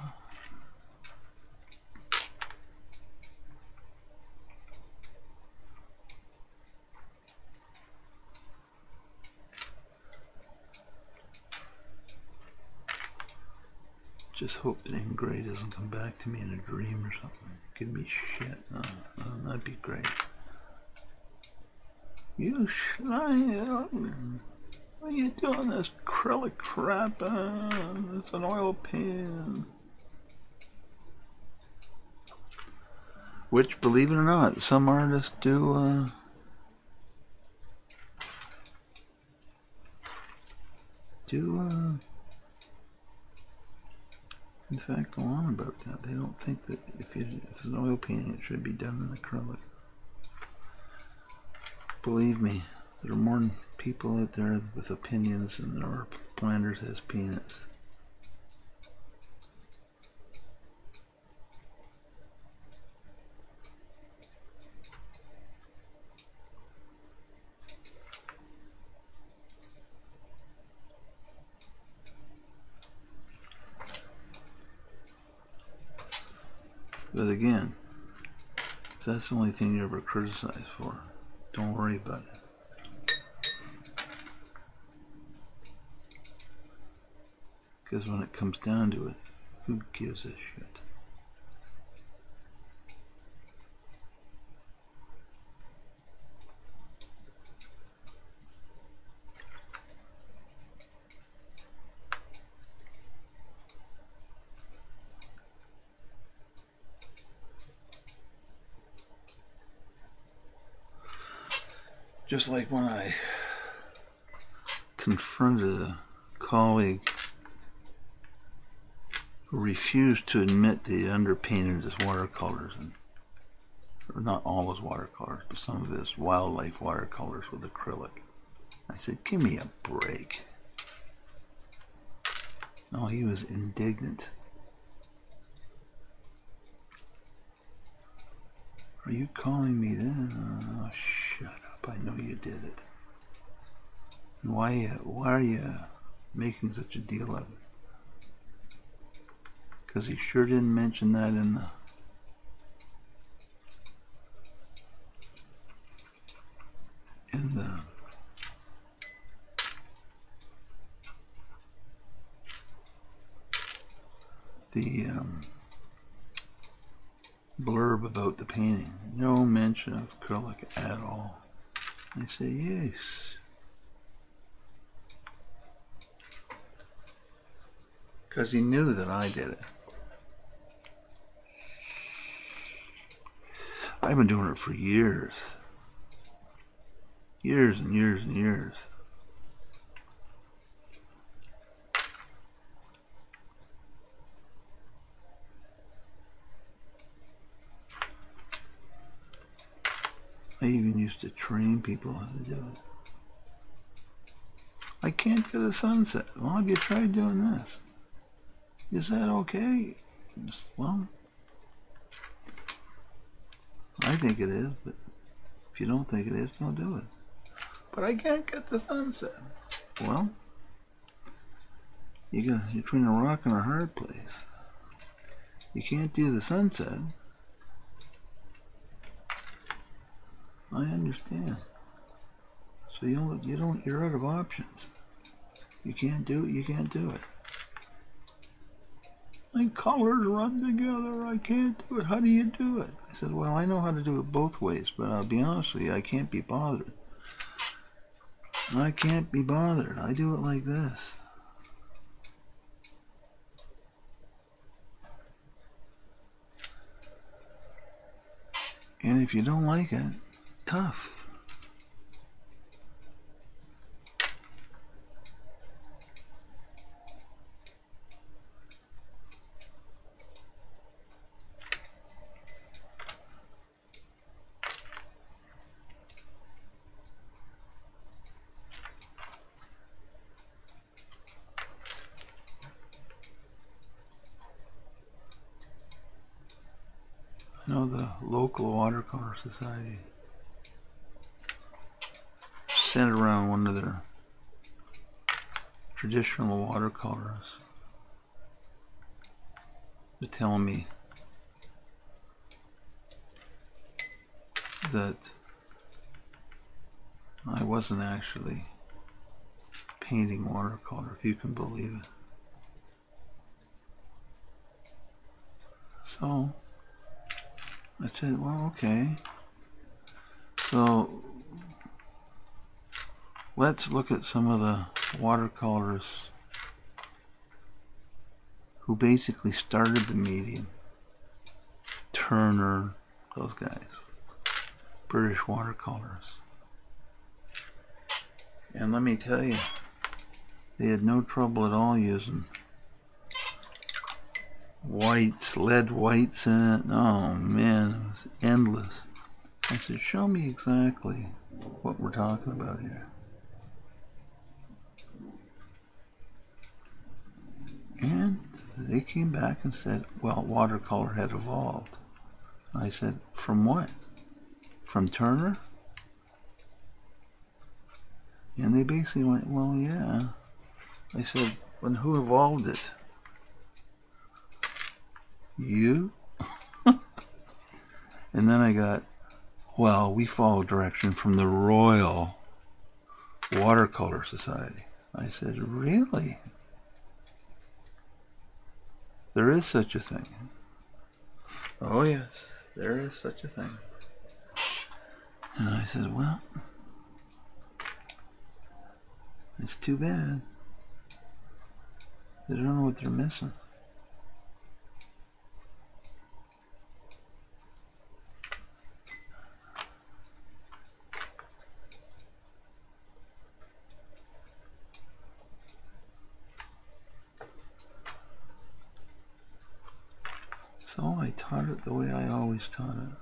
Just hope that Ingray doesn't come back to me in a dream or something. Give me shit. Oh, that'd be great. You Schlein, what are you doing this acrylic crap? It's an oil pan. Which, believe it or not, some artists do in fact go on about that. They don't think that if it's an oil painting, it should be done in acrylic. Believe me, there are more people out there with opinions than there are planners as peanuts. But again, if that's the only thing you're ever criticized for, don't worry about it. Because when it comes down to it, who gives a shit? Just like when I confronted a colleague who refused to admit that he underpainted his watercolors, or not all his watercolors, but some of his wildlife watercolors with acrylic. I said, give me a break. No, he was indignant. Are you calling me that? Oh, shut up. I know you did it. And why are you making such a deal of it? Because he sure didn't mention that in the blurb about the painting. No mention of acrylic at all. I say yes. Because he knew that I did it. I've been doing it for years. Years and years and years. I even used to train people how to do it. I can't get a sunset. Well, have you tried doing this? Is that okay? Well, I think it is, but if you don't think it is, don't do it. But I can't get the sunset. Well, you're between a rock and a hard place. You can't do the sunset. I understand. So you're out of options. You can't do it, you can't do it. My colors run together, I can't do it. How do you do it? I said, well, I know how to do it both ways, but I'll be honest with you, I can't be bothered. I can't be bothered. I do it like this. And if you don't like it, tough. I know the local watercolor society sent around one of their traditional watercolors to tell me that I wasn't actually painting watercolor, if you can believe it. So I said, well, okay. So let's look at some of the watercolorists who basically started the medium. Turner, those guys. British watercolorists. And let me tell you, they had no trouble at all using whites, lead whites in it. Oh man, it was endless. I said, show me exactly what we're talking about here. And they came back and said, well, watercolor had evolved. I said, from what? From Turner? And they basically went, well, yeah. I said, well, who evolved it? You? And then I got, well, we follow direction from the Royal Watercolor Society. I said, really? There is such a thing. Oh yes, there is such a thing. And I said, well, it's too bad. They don't know what they're missing. So I taught it the way I always taught it.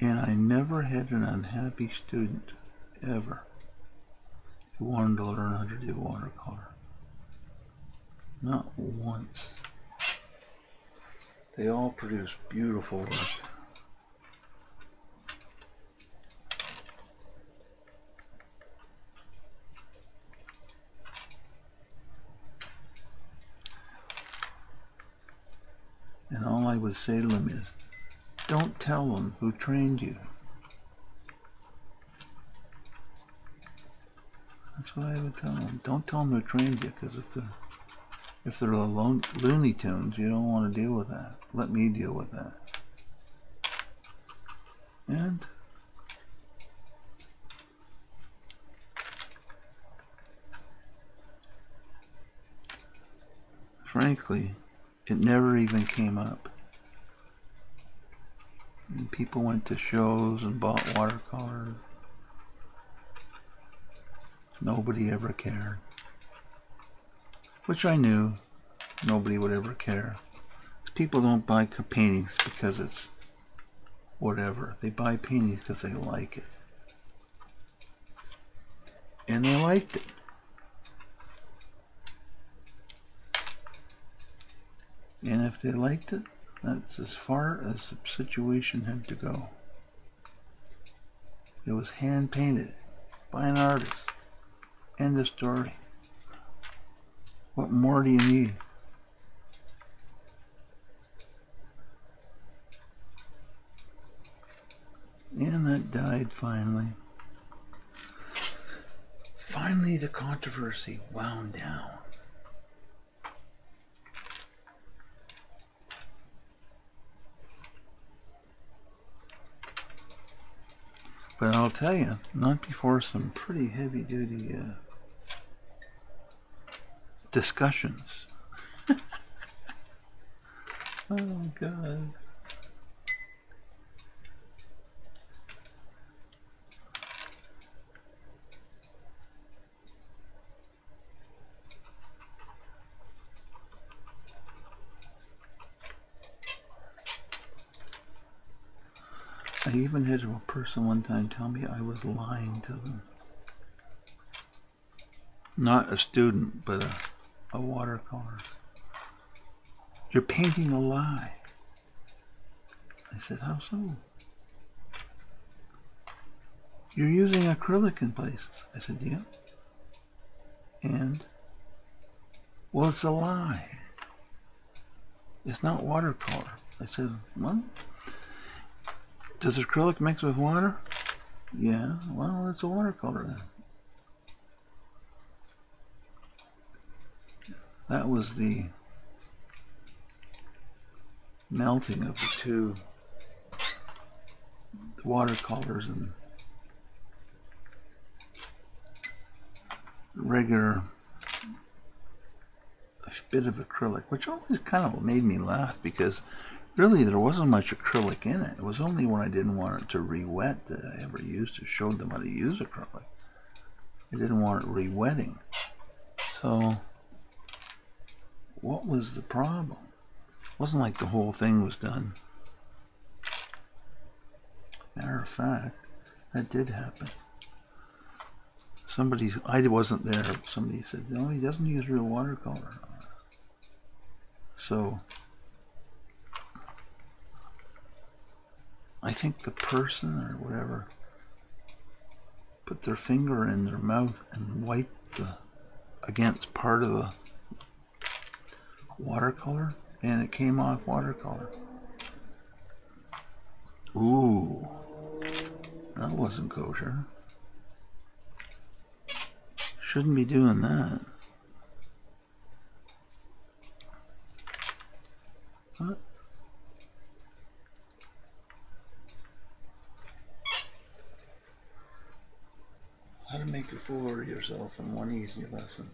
And I never had an unhappy student, ever, who wanted to learn how to do watercolor. Not once. They all produce beautiful work. And all I would say to them is, don't tell them who trained you. That's what I would tell them. Don't tell them who trained you, because if they're the Looney Tunes, you don't want to deal with that. Let me deal with that. And frankly, it never even came up. And people went to shows and bought watercolors. Nobody ever cared. Which I knew nobody would ever care. People don't buy paintings because it's whatever. They buy paintings because they like it. And they liked it. And if they liked it, that's as far as the situation had to go. It was hand painted by an artist. End of story. What more do you need? And that died finally. Finally, the controversy wound down. But I'll tell you, not before some pretty heavy-duty discussions. Oh, God. I even had a person one time tell me I was lying to them. Not a student, but a watercolor. You're painting a lie. I said, how so? You're using acrylic in places. I said, yeah. And? Well, it's a lie. It's not watercolor. I said, well, does acrylic mix with water? Yeah, well, it's a watercolor then. That was the melting of the two watercolors and regular bit of acrylic, which always kind of made me laugh because really there wasn't much acrylic in it. It was only when I didn't want it to re-wet that I ever used it, showed them how to use acrylic. I didn't want it re-wetting. So what was the problem? It wasn't like the whole thing was done. Matter of fact, that did happen. Somebody, I wasn't there, somebody said, no, he doesn't use real watercolor. So I think the person or whatever put their finger in their mouth and wiped against part of the watercolor, and it came off watercolor. Ooh, that wasn't kosher. Shouldn't be doing that. What? How to make a fool of yourself in one easy lesson.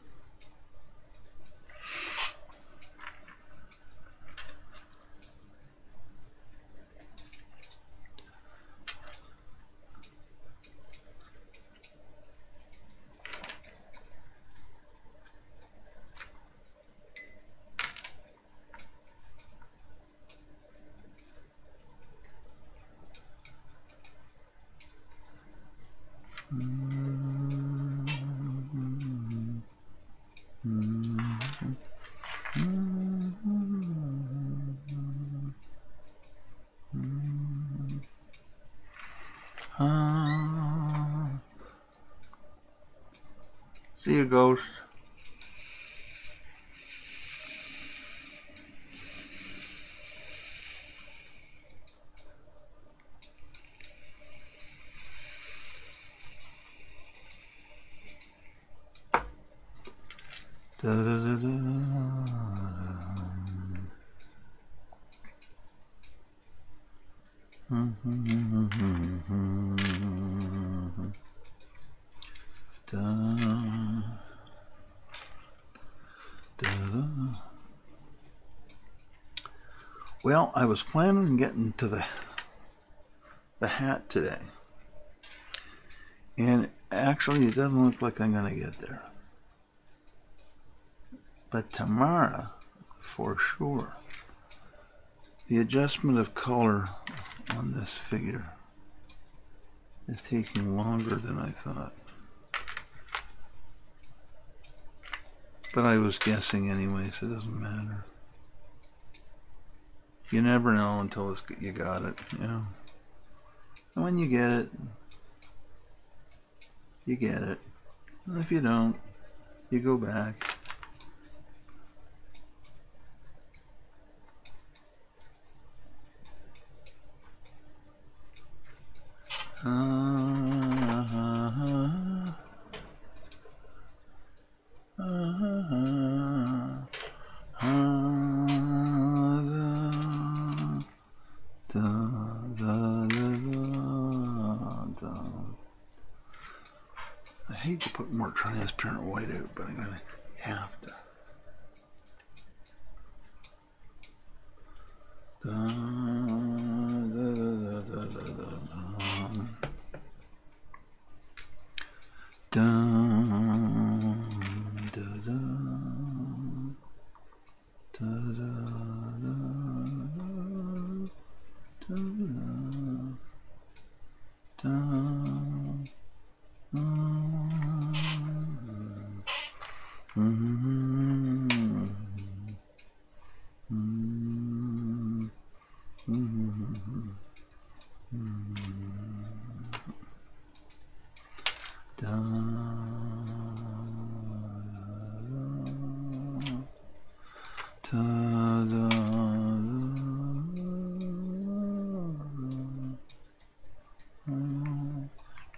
See you, ghost. Da, da, da, da, Well, I was planning on getting to the hat today, and actually it doesn't look like I'm gonna get there, but tomorrow for sure. The adjustment of color on this figure is taking longer than I thought, but I was guessing anyway, so it doesn't matter. You never know until you got it, you know. And when you get it, you get it. And if you don't, you go back. I hate to put more transparent white out, but I'm going to have to.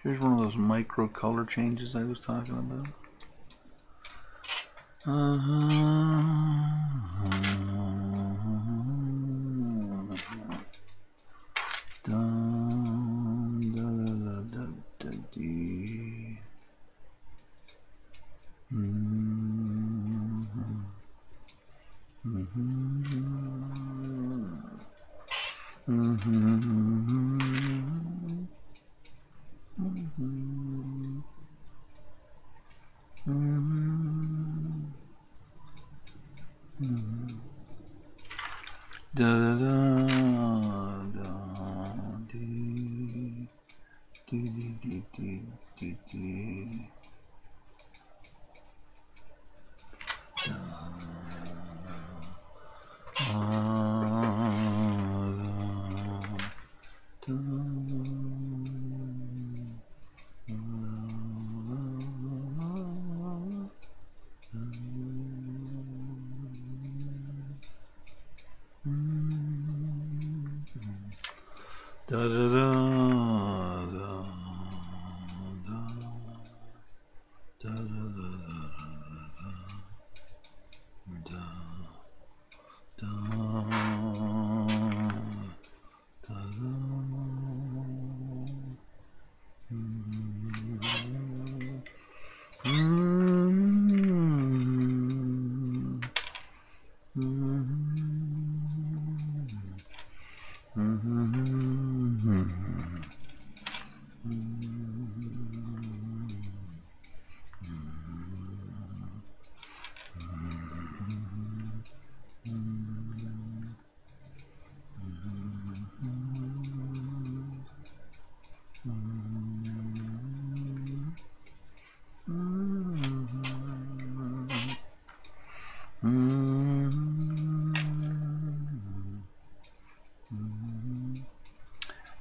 Here's one of those micro color changes I was talking about.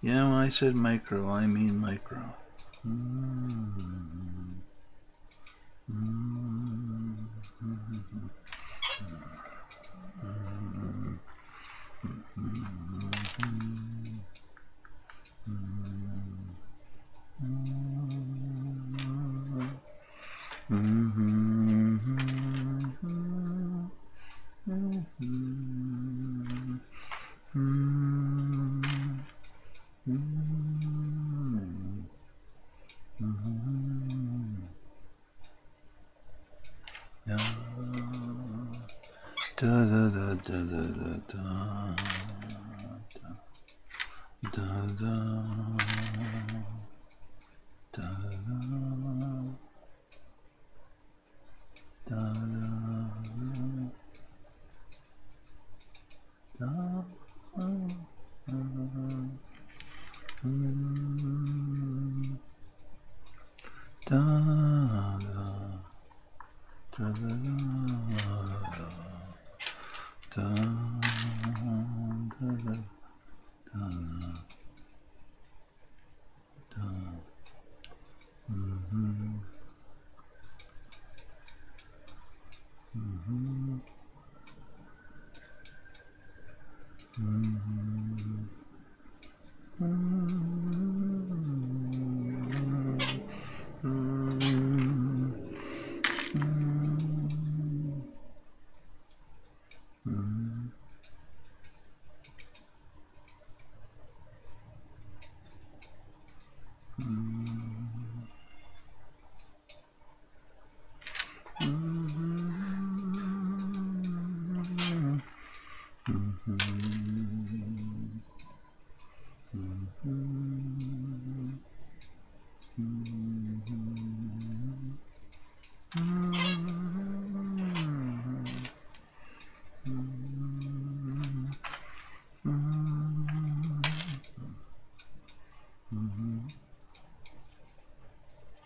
Yeah, when I said micro, I mean micro.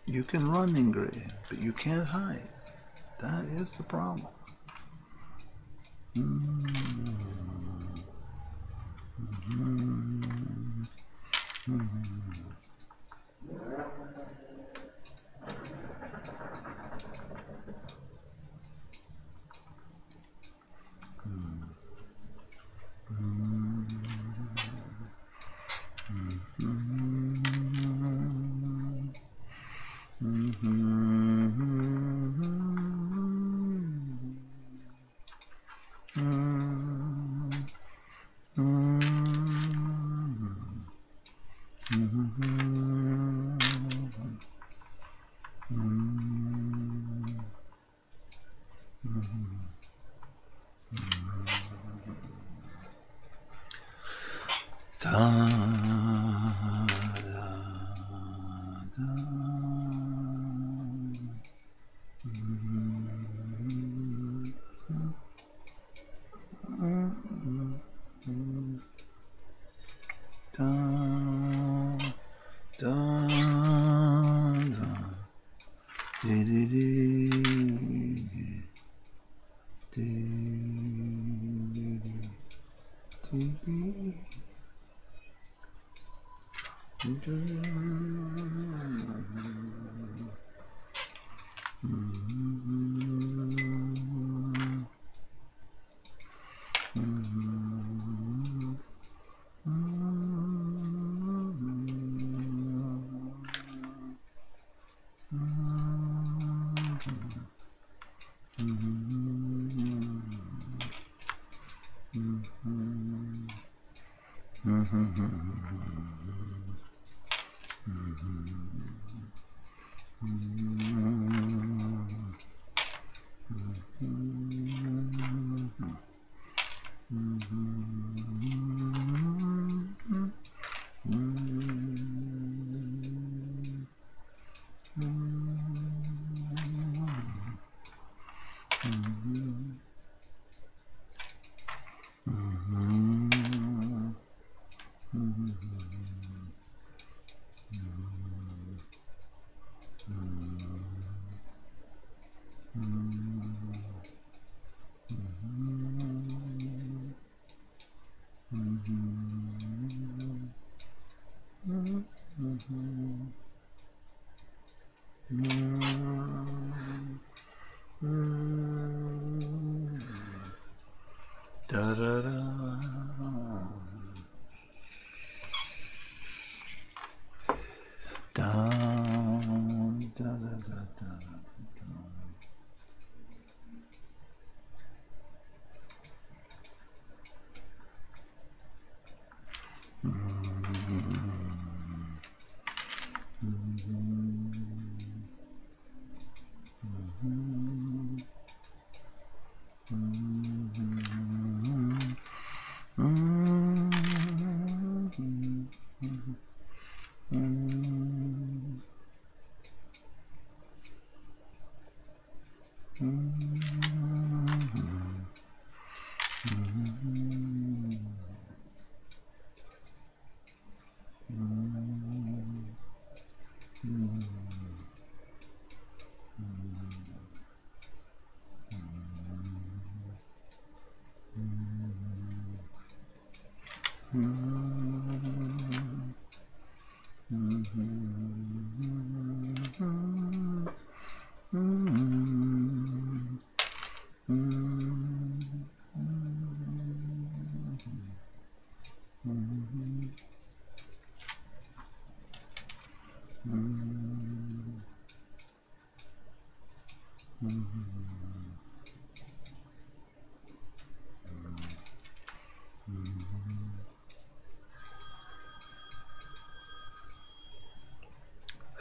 You can run in gray, but you can't hide. That is the problem.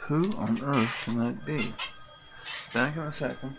Who on earth can that be? Back in a second.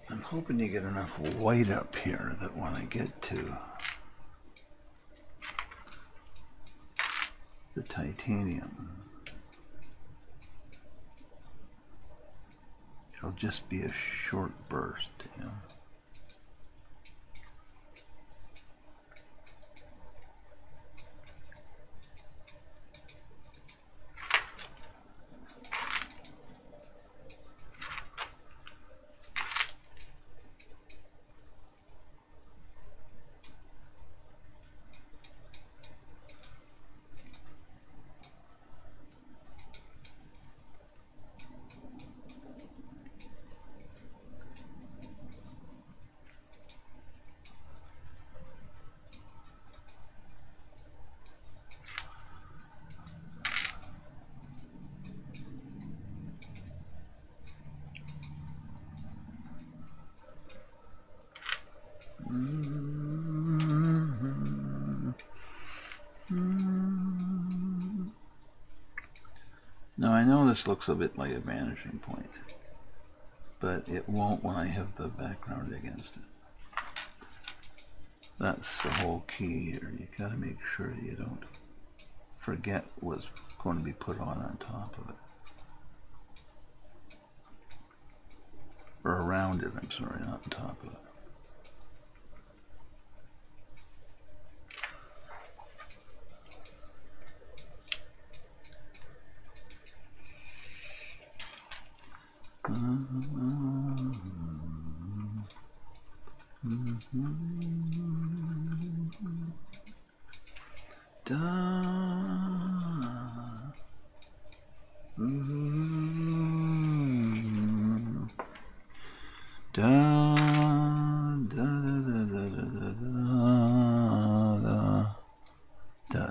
I'm hoping to get enough white up here that when I get to the titanium, it'll just be a short burst, you know. Now I know this looks a bit like a vanishing point, but it won't when I have the background against it. That's the whole key here. You gotta make sure you don't forget what's going to be put on top of it. Or around it, I'm sorry, not on top of it.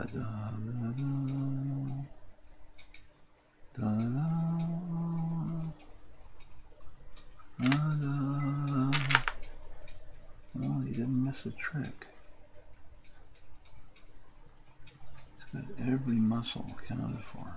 da, da, da, da, da. Well, you didn't miss a trick. It's got every muscle accounted for.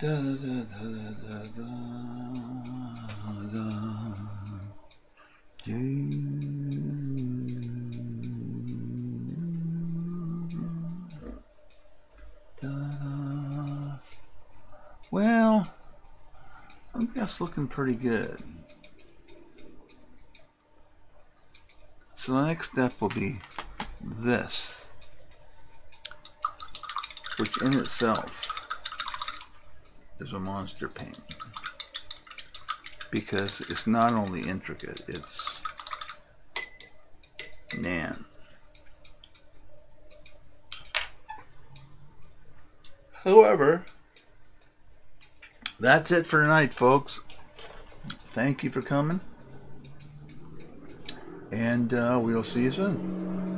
Da, da, da, da, da, da. Well, I think that's looking pretty good. So the next step will be this, which in itself is a monster paint, because it's not only intricate, it's man. However, that's it for tonight, folks. Thank you for coming, and we'll see you soon.